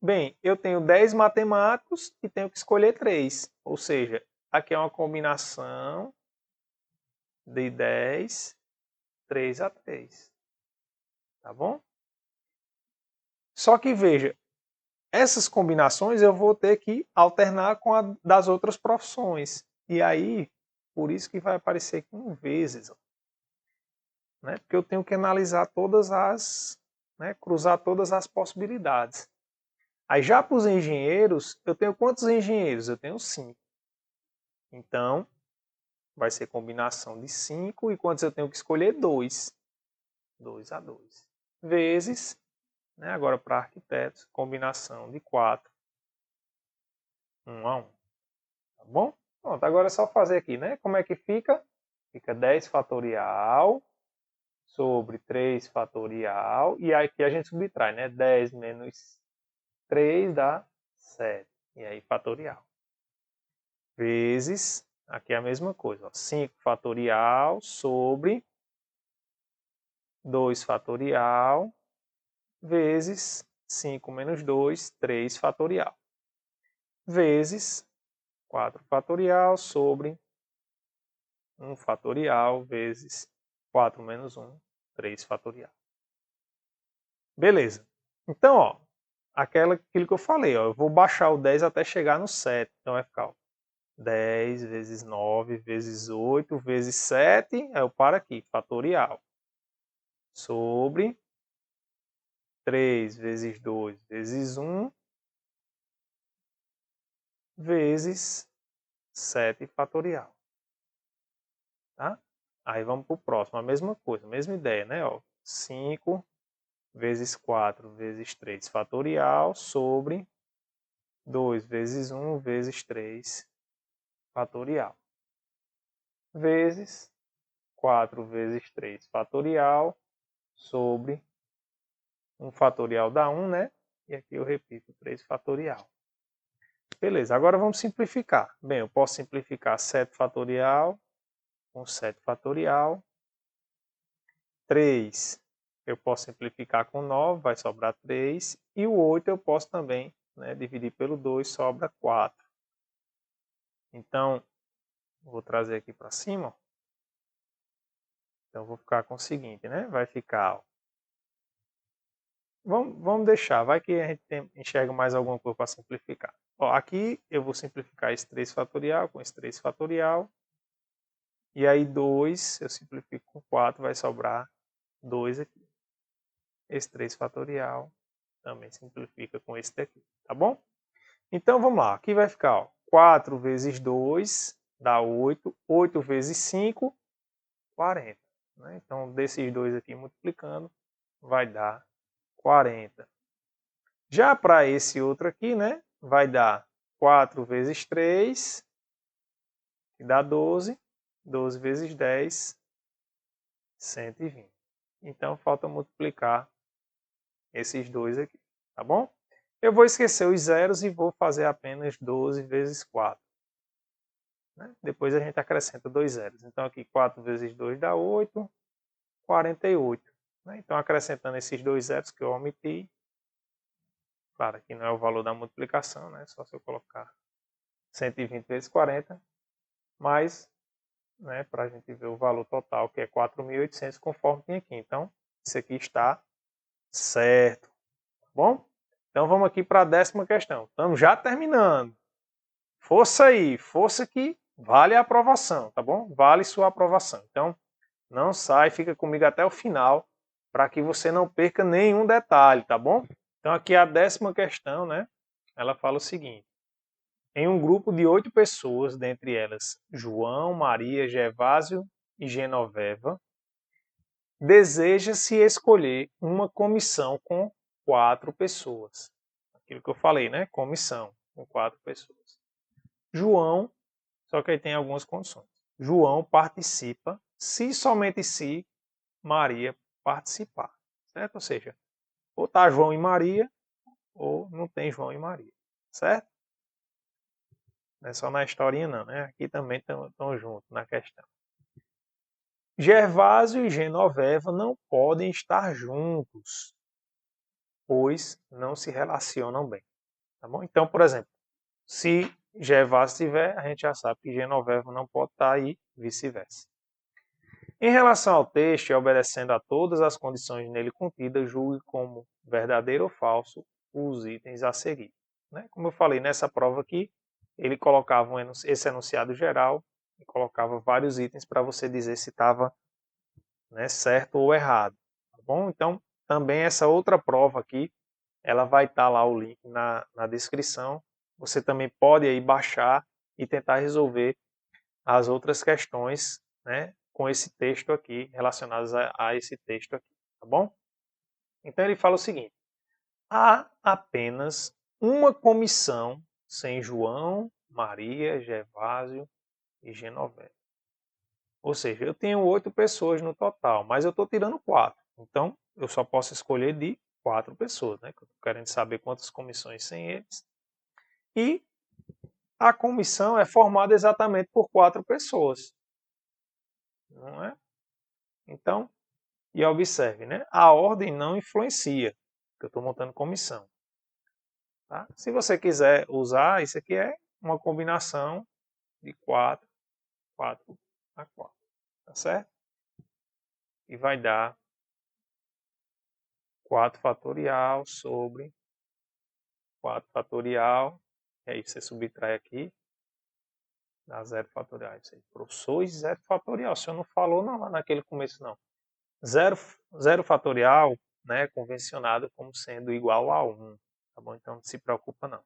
Bem, eu tenho 10 matemáticos e tenho que escolher 3, ou seja, aqui é uma combinação de 10 3 a 3. Tá bom? Só que veja, essas combinações eu vou ter que alternar com a das outras profissões. E aí, por isso que vai aparecer aqui um vezes. Né? Porque eu tenho que analisar todas as, né, cruzar todas as possibilidades. Aí já para os engenheiros, eu tenho quantos engenheiros? Eu tenho 5. Então, vai ser combinação de 5 e quantos eu tenho que escolher? 2. 2 a 2. Vezes, né, agora para arquitetos, combinação de 4. 1 a 1. Tá bom? Pronto, agora é só fazer aqui, né? Como é que fica? Fica 10 fatorial sobre 3 fatorial. E aí aqui a gente subtrai, né? 10 menos 3 dá 7. E aí fatorial. Vezes, aqui é a mesma coisa, ó, 5 fatorial sobre 2 fatorial vezes 5 menos 2, 3 fatorial. Vezes 4 fatorial sobre 1 fatorial vezes 4 menos 1, 3 fatorial. Beleza. Então, ó, aquilo que eu falei, ó, eu vou baixar o 10 até chegar no 7. Então vai ficar, ó, 10 vezes 9 vezes 8 vezes 7, aí eu paro aqui, fatorial. Sobre 3 vezes 2 vezes 1 vezes 7 fatorial. Tá? Aí vamos para o próximo, a mesma coisa, a mesma ideia, né? Ó, 5 vezes 4 vezes 3 fatorial sobre 2 vezes 1 vezes 3 fatorial. Vezes 4 vezes 3 fatorial sobre 1 fatorial dá 1, né? E aqui eu repito 3 fatorial. Beleza, agora vamos simplificar. Bem, eu posso simplificar 7 fatorial com 7 fatorial. 3 eu posso simplificar com 9, vai sobrar 3. E o 8 eu posso também, né, dividir pelo 2, sobra 4. Então, vou trazer aqui para cima. Ó. Então, vou ficar com o seguinte, né? Vai ficar... Ó, vamos deixar, vai que a gente enxerga mais alguma coisa para simplificar. Ó, aqui eu vou simplificar esse 3 fatorial com esse 3 fatorial. E aí 2, eu simplifico com 4, vai sobrar 2 aqui. Esse 3 fatorial também simplifica com esse daqui, tá bom? Então vamos lá, aqui vai ficar, ó, 4 vezes 2 dá 8, 8 vezes 5, 40. Né? Então desses dois aqui multiplicando, vai dar 40. Já para esse outro aqui, né, vai dar 4 vezes 3, que dá 12. 12 vezes 10, 120. Então falta multiplicar esses dois aqui, tá bom? Eu vou esquecer os zeros e vou fazer apenas 12 vezes 4. Né? Depois a gente acrescenta 2 zeros. Então aqui 4 vezes 2 dá 8, 48. Né? Então acrescentando esses 2 zeros que eu omiti, claro, aqui não é o valor da multiplicação, né? Só se eu colocar 120 vezes 40, mas, né, para a gente ver o valor total, que é 4.800, conforme tem aqui. Então, isso aqui está certo. Tá bom? Então, vamos aqui para a 10ª questão. Estamos já terminando. Força aí, força que vale a aprovação, tá bom? Vale sua aprovação. Então, não sai, fica comigo até o final, para que você não perca nenhum detalhe, tá bom? Então, aqui a 10ª questão, né? Ela fala o seguinte. Em um grupo de 8 pessoas, dentre elas João, Maria, Gervásio e Genoveva, deseja-se escolher uma comissão com 4 pessoas. Aquilo que eu falei, né? Comissão com 4 pessoas. João, só que aí tem algumas condições. João participa se somente se Maria participar. Certo? Ou seja, ou tá João e Maria, ou não tem João e Maria. Certo? Não é só na historinha não, né? Aqui também estão juntos na questão. Gervásio e Genoveva não podem estar juntos, pois não se relacionam bem. Tá bom? Então, por exemplo, se Gervásio estiver, a gente já sabe que Genoveva não pode estar aí, vice-versa. Em relação ao texto e obedecendo a todas as condições nele contidas, julgue como verdadeiro ou falso os itens a seguir. Né? Como eu falei nessa prova aqui, ele colocava esse enunciado geral e colocava vários itens para você dizer se estava, né, certo ou errado. Tá bom? Então, também essa outra prova aqui, ela vai estar lá o link na descrição. Você também pode aí baixar e tentar resolver as outras questões, né, com esse texto aqui, relacionadas a esse texto aqui, tá bom? Então ele fala o seguinte: há apenas uma comissão sem João, Maria, Gervásio e Genoveva. Ou seja, eu tenho 8 pessoas no total, mas eu estou tirando 4. Então, eu só posso escolher de 4 pessoas, né? Eu estou querendo saber quantas comissões sem eles. E a comissão é formada exatamente por 4 pessoas. Não é? Então, e observe, né? A ordem não influencia, porque eu estou montando comissão. Tá? Se você quiser usar, isso aqui é uma combinação de 4, 4 a 4. Tá certo? E vai dar 4 fatorial sobre 4 fatorial. E aí você subtrai aqui, dá 0 fatorial. Isso aí, professor, e 0 fatorial. O senhor não falou não, lá naquele começo, não. 0 fatorial, né, convencionado como sendo igual a 1. Tá bom? Então não se preocupa não.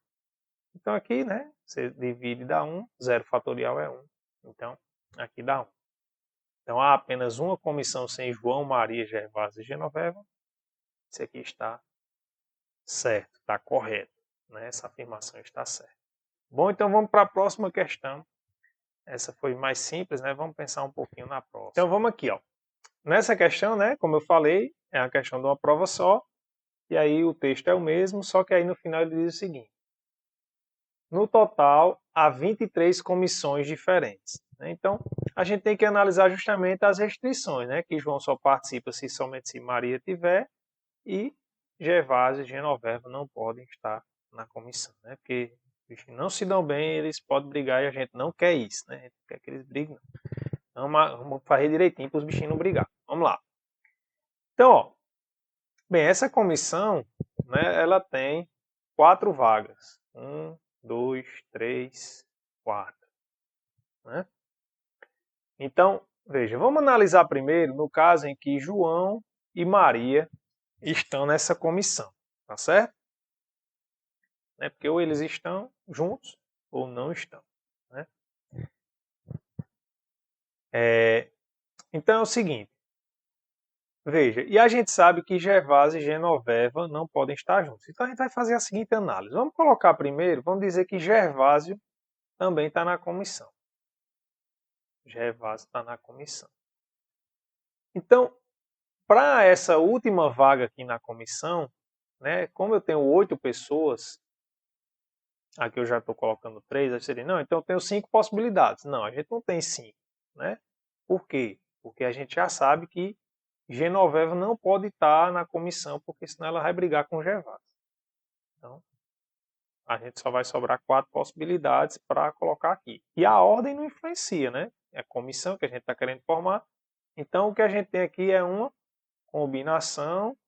Então aqui, né, você divide e dá 1, 0 fatorial é 1. Então aqui dá 1. Então há apenas uma comissão sem João, Maria, Gervásio e Genoveva. Isso aqui está certo, está correto. Né? Essa afirmação está certa. Bom, então vamos para a próxima questão. Essa foi mais simples, né? Vamos pensar um pouquinho na próxima. Então vamos aqui, ó. Nessa questão, né, como eu falei, é a questão de uma prova só. E aí o texto é o mesmo, só que aí no final ele diz o seguinte: no total, há 23 comissões diferentes. Então, a gente tem que analisar justamente as restrições, né? Que João só participa somente se Maria tiver, e Gervásio e Genoveva não podem estar na comissão, né? Porque eles não se dão bem, eles podem brigar e a gente não quer isso, né? A gente quer que eles briguem. Não. Vamos fazer direitinho para os bichinhos não brigar. Vamos lá. Então, ó, bem, essa comissão, né, ela tem 4 vagas. 1, 2, 3, 4. Né? Então, veja, vamos analisar primeiro no caso em que João e Maria estão nessa comissão, tá certo? Né? Porque ou eles estão juntos ou não estão. Né? Então é o seguinte, veja, e a gente sabe que Gervásio e Genoveva não podem estar juntos. Então a gente vai fazer a seguinte análise. Vamos colocar primeiro, vamos dizer que Gervásio também está na comissão. Gervásio está na comissão. Então, para essa última vaga aqui na comissão, né, como eu tenho 8 pessoas, aqui eu já estou colocando 3, aí seria, não, então eu tenho 5 possibilidades. Não, a gente não tem 5. Né? Por quê? Porque a gente já sabe que Genoveva não pode estar na comissão, porque senão ela vai brigar com Gervásio. Então, a gente só vai sobrar 4 possibilidades para colocar aqui. E a ordem não influencia, né? É a comissão que a gente está querendo formar. Então, o que a gente tem aqui é uma combinação,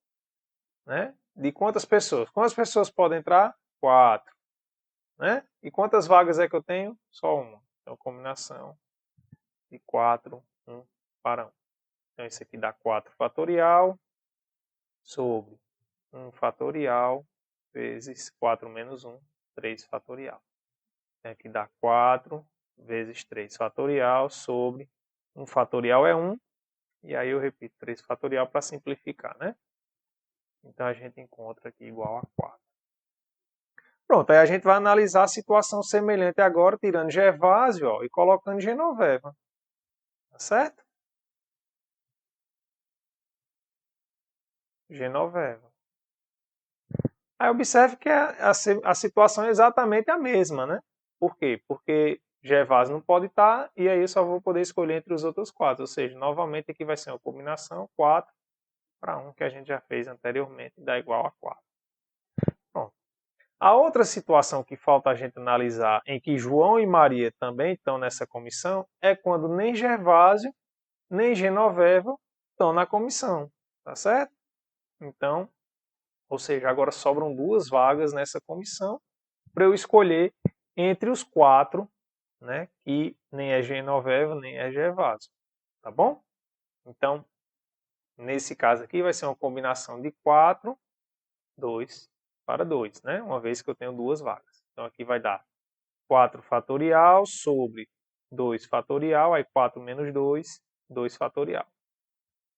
né, de quantas pessoas? Quantas pessoas podem entrar? 4. Né? E quantas vagas é que eu tenho? Só uma. Então, combinação de 4, 1 para 1. Então, isso aqui dá 4 fatorial sobre 1 fatorial vezes 4 menos 1, 3 fatorial. Então, aqui dá 4 vezes 3 fatorial sobre 1 fatorial é 1. E aí eu repito 3 fatorial para simplificar, né? Então a gente encontra aqui igual a 4. Pronto, aí a gente vai analisar a situação semelhante agora, tirando Gervásio, ó, e colocando Genoveva. Tá certo? Genoveva. Aí observe que a situação é exatamente a mesma, né? Por quê? Porque Gervásio não pode estar, e aí eu só vou poder escolher entre os outros 4. Ou seja, novamente aqui vai ser uma combinação 4 para 1 que a gente já fez anteriormente, dá igual a 4. Pronto. A outra situação que falta a gente analisar, em que João e Maria também estão nessa comissão, é quando nem Gervásio nem Genoveva estão na comissão, tá certo? Então, ou seja, agora sobram 2 vagas nessa comissão para eu escolher entre os 4, né, que nem é Genoveva, nem é Gervásio, tá bom? Então, nesse caso aqui vai ser uma combinação de 4, 2 para 2, né? Uma vez que eu tenho 2 vagas. Então aqui vai dar 4 fatorial sobre 2 fatorial, aí 4 menos 2, 2 fatorial.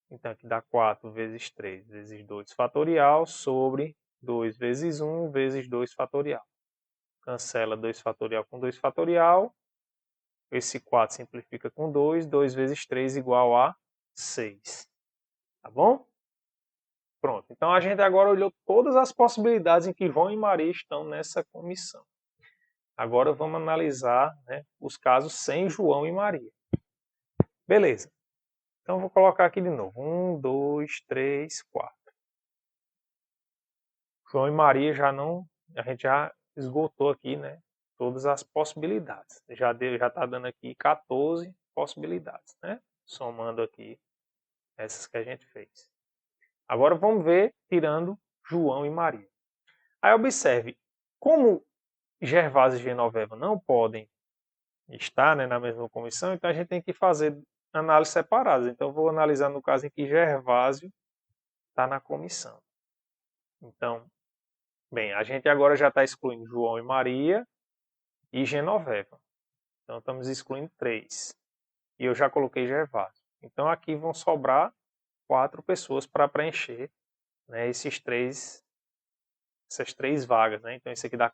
Então aqui dá 4 vezes 3 vezes 2 fatorial sobre 2 vezes 1 vezes 2 fatorial. Cancela 2 fatorial com 2 fatorial. Esse 4 simplifica com 2. 2 vezes 3 igual a 6. Tá bom? Pronto. Então a gente agora olhou todas as possibilidades em que João e Maria estão nessa comissão. Agora vamos analisar, né, os casos sem João e Maria. Beleza. Então vou colocar aqui de novo. 1, 2, 3, 4. João e Maria a gente já esgotou aqui, né, todas as possibilidades. Já está dando aqui 14 possibilidades, né? Somando aqui essas que a gente fez. Agora vamos ver tirando João e Maria. Aí observe, como Gervásio e Genoveva não podem estar, né, na mesma comissão, então a gente tem que fazer análises separadas. Então eu vou analisar no caso em que Gervásio está na comissão. Então, bem, a gente agora já está excluindo João e Maria e Genoveva. Então estamos excluindo 3. E eu já coloquei Gervásio. Então aqui vão sobrar 4 pessoas para preencher, né, essas 3 vagas. Né? Então isso aqui dá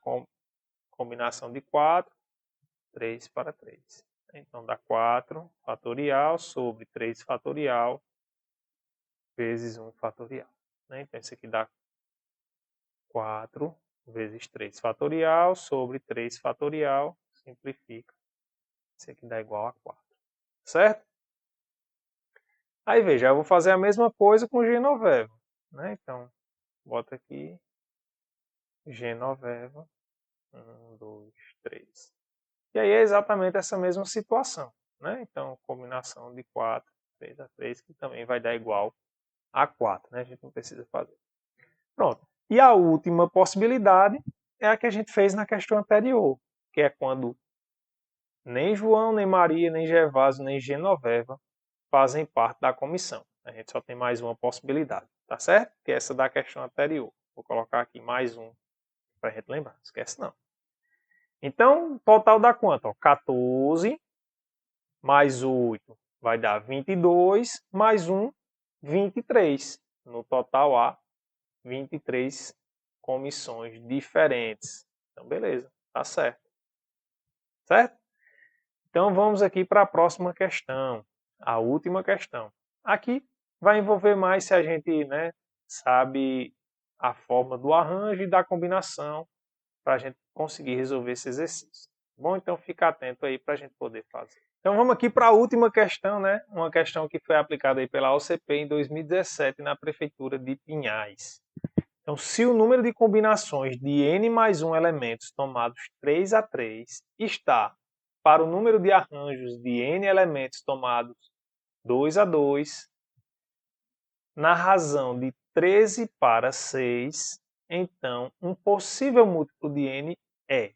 combinação de 4, 3 para 3. Então dá 4 fatorial sobre 3 fatorial vezes 1 fatorial. Né? Então isso aqui dá 4 vezes 3 fatorial sobre 3 fatorial. Simplifica. Isso aqui dá igual a 4. Certo? Aí veja, eu vou fazer a mesma coisa com Genoveva. Né? Então, bota aqui Genoveva. 1, 2, 3. E aí é exatamente essa mesma situação. Né? Então, combinação de 4, 3 a 3, que também vai dar igual a 4. Né? A gente não precisa fazer. Pronto. E a última possibilidade é a que a gente fez na questão anterior, que é quando nem João, nem Maria, nem Gervásio, nem Genoveva fazem parte da comissão. A gente só tem mais uma possibilidade, tá certo? Que é essa da questão anterior. Vou colocar aqui mais um para a gente lembrar. Não esquece não. Então, total dá quanto? Ó, 14 mais 8 vai dar 22, mais 1, 23. No total há 23 comissões diferentes. Então, beleza, tá certo. Certo? Então, vamos aqui para a próxima questão, a última questão. Aqui vai envolver mais se a gente, né, sabe a forma do arranjo e da combinação para a gente conseguir resolver esse exercício. Bom, então fica atento aí para a gente poder fazer. Então vamos aqui para a última questão, né? Uma questão que foi aplicada aí pela OCP em 2017 na Prefeitura de Pinhais. Então, se o número de combinações de n mais 1 elementos tomados 3 a 3 está para o número de arranjos de n elementos tomados 2 a 2, na razão de 13 para 6, então um possível múltiplo de n é.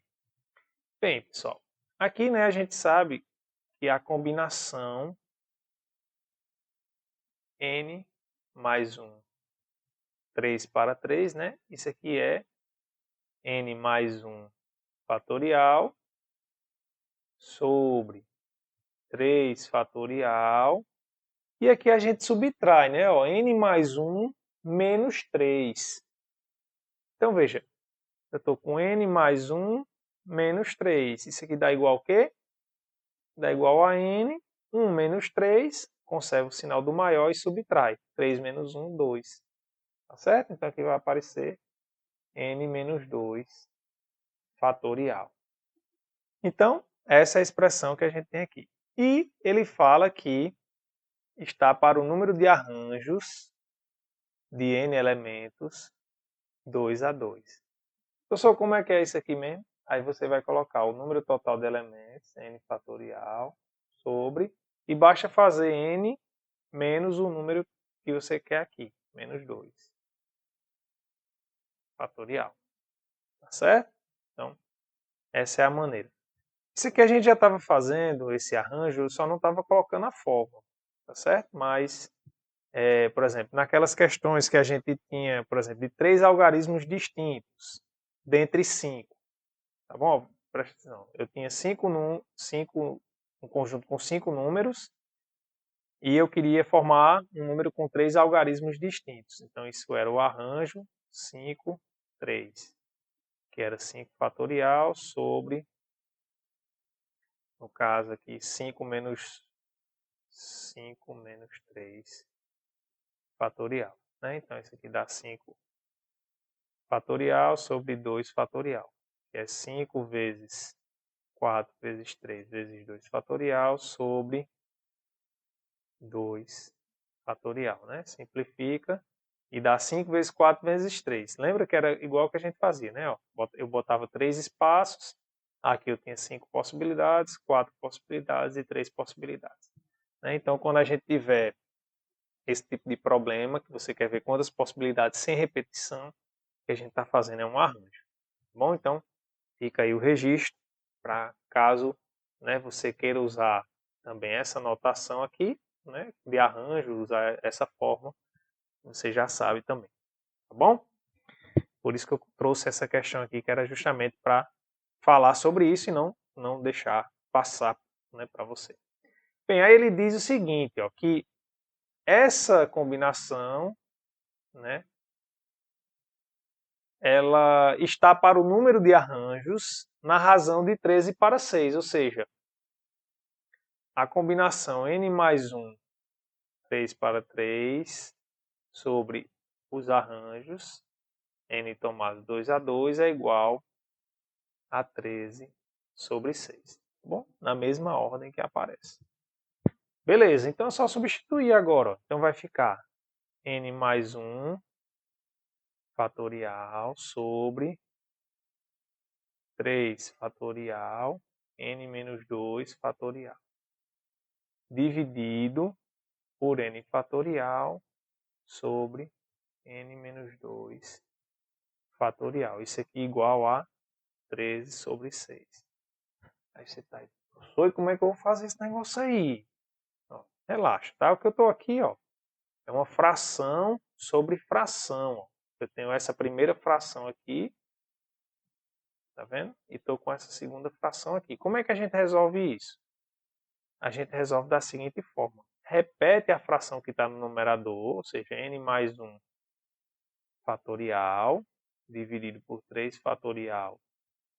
Bem, pessoal, aqui, né, a gente sabe que a combinação n mais 1, 3 para 3, né? Isso aqui é n mais 1 fatorial sobre 3 fatorial. E aqui a gente subtrai, né? Ó, n mais 1 menos 3. Então, veja, eu estou com n mais 1 menos 3. Isso aqui dá igual a quê? Dá igual a n. 1 menos 3, conserva o sinal do maior e subtrai. 3 menos 1, 2. Tá certo? Então aqui vai aparecer n menos 2 fatorial. Então, essa é a expressão que a gente tem aqui. E ele fala que está para o número de arranjos de n elementos 2 a 2. Professor, como é que é isso aqui mesmo? Aí você vai colocar o número total de elementos, n fatorial, sobre, e basta fazer n menos o número que você quer aqui, menos 2. Fatorial. Tá certo? Então, essa é a maneira. Isso aqui a gente já estava fazendo, esse arranjo, eu só não estava colocando a fórmula, tá certo? Mas, por exemplo, naquelas questões que a gente tinha, por exemplo, de 3 algarismos distintos, dentre 5, tá bom? Presta atenção. Eu tinha um conjunto com 5 números, e eu queria formar um número com 3 algarismos distintos. Então, isso era o arranjo 5, 3, que era 5 fatorial sobre, no caso aqui, 5 menos 3 fatorial. Né? Então, isso aqui dá 5 fatorial sobre 2 fatorial, que é 5 vezes 4 vezes 3 vezes 2 fatorial sobre 2 fatorial. Né? Simplifica e dá 5 vezes 4 vezes 3. Lembra que era igual que a gente fazia, né? Ó, eu botava 3 espaços, aqui eu tinha 5 possibilidades, 4 possibilidades e 3 possibilidades. Né? Então, quando a gente tiver esse tipo de problema, que você quer ver quantas possibilidades sem repetição, o que a gente está fazendo é um arranjo. Bom, então, fica aí o registro para caso, né, você queira usar também essa notação aqui, né, de arranjo, usar essa forma, você já sabe também, tá bom? Por isso que eu trouxe essa questão aqui, que era justamente para falar sobre isso e não deixar passar, né, para você. Bem, aí ele diz o seguinte, ó, que essa combinação, né, ela está para o número de arranjos na razão de 13 para 6, ou seja, a combinação n mais 1, 3 para 3, sobre os arranjos, n tomado 2 a 2, é igual a 13 sobre 6. Tá bom? Na mesma ordem que aparece. Beleza, então é só substituir agora. Ó. Então vai ficar n mais 1 fatorial sobre 3 fatorial, n menos 2 fatorial, dividido por n fatorial sobre n menos 2 fatorial. Isso aqui igual a 13 sobre 6. Aí você tá aí, professor, como é que eu vou fazer esse negócio aí? Ó, relaxa, tá? O que eu estou aqui, ó, é uma fração sobre fração. Ó. Eu tenho essa primeira fração aqui, tá vendo? E estou com essa segunda fração aqui. Como é que a gente resolve isso? A gente resolve da seguinte forma. Repete a fração que está no numerador, ou seja, n mais 1 fatorial, dividido por 3 fatorial,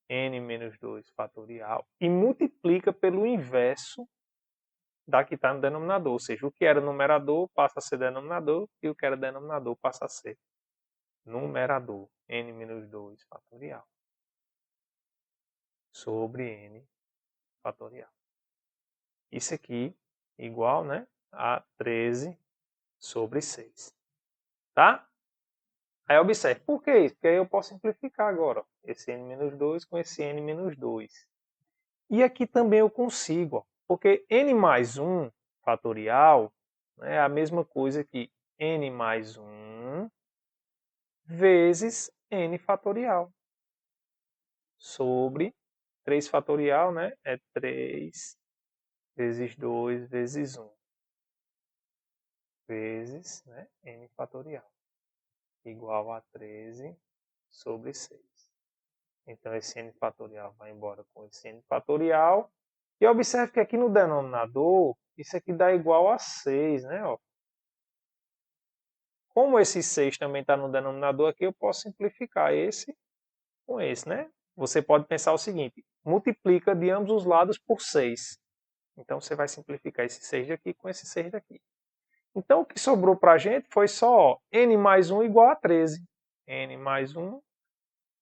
n menos 2 fatorial, e multiplica pelo inverso da que está no denominador. Ou seja, o que era numerador passa a ser denominador, e o que era denominador passa a ser numerador. N menos 2 fatorial sobre n fatorial. Isso aqui igual, né, a 13 sobre 6. Tá? Aí observe, por que isso? Porque aí eu posso simplificar agora. Ó, esse n menos 2 com esse n menos 2. E aqui também eu consigo, ó, porque n mais 1 fatorial, né, é a mesma coisa que n mais 1 vezes n fatorial sobre 3 fatorial, né, é 3 vezes 2 vezes 1 vezes, né, n fatorial igual a 13 sobre 6. Então, esse n fatorial vai embora com esse n fatorial. E observe que aqui no denominador, isso aqui dá igual a 6, né? Ó. Como esse 6 também está no denominador aqui, eu posso simplificar esse com esse, né? Você pode pensar o seguinte, multiplica de ambos os lados por 6. Então, você vai simplificar esse 6 daqui com esse 6 daqui. Então, o que sobrou para a gente foi só ó, n mais 1 igual a 13. N mais 1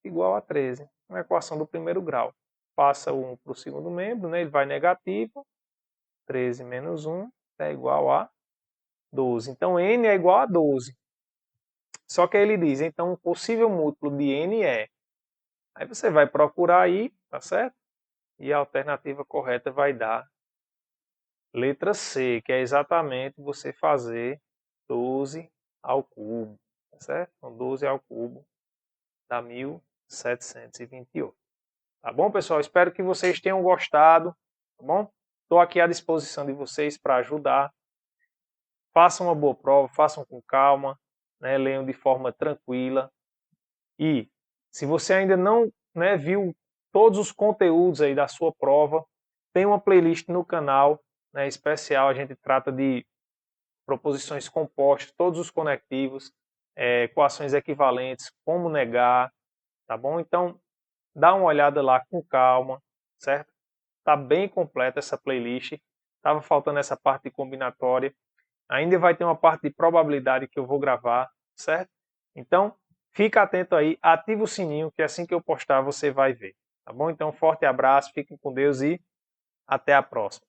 igual a 13. Uma equação do primeiro grau. Passa o 1 para o segundo membro, né? Ele vai negativo. 13 menos 1 é igual a 12. Então, n é igual a 12. Só que aí ele diz, então, o possível múltiplo de n é. Aí você vai procurar aí, tá certo? E a alternativa correta vai dar Letra C, que é exatamente você fazer 12 ao cubo, tá certo? Então, 12 ao cubo dá 1728. Tá bom, pessoal? Espero que vocês tenham gostado, tá bom? Estou aqui à disposição de vocês para ajudar. Façam uma boa prova, façam com calma, né? Leiam de forma tranquila. E se você ainda não, né, viu todos os conteúdos aí da sua prova, tem uma playlist no canal, né, especial. A gente trata de proposições compostas, todos os conectivos, equações equivalentes, como negar, tá bom? Então, dá uma olhada lá com calma, certo? Tá bem completa essa playlist. Tava faltando essa parte de combinatória. Ainda vai ter uma parte de probabilidade que eu vou gravar, certo? Então, fica atento aí, ativa o sininho, que assim que eu postar você vai ver, tá bom? Então, forte abraço, fiquem com Deus e até a próxima.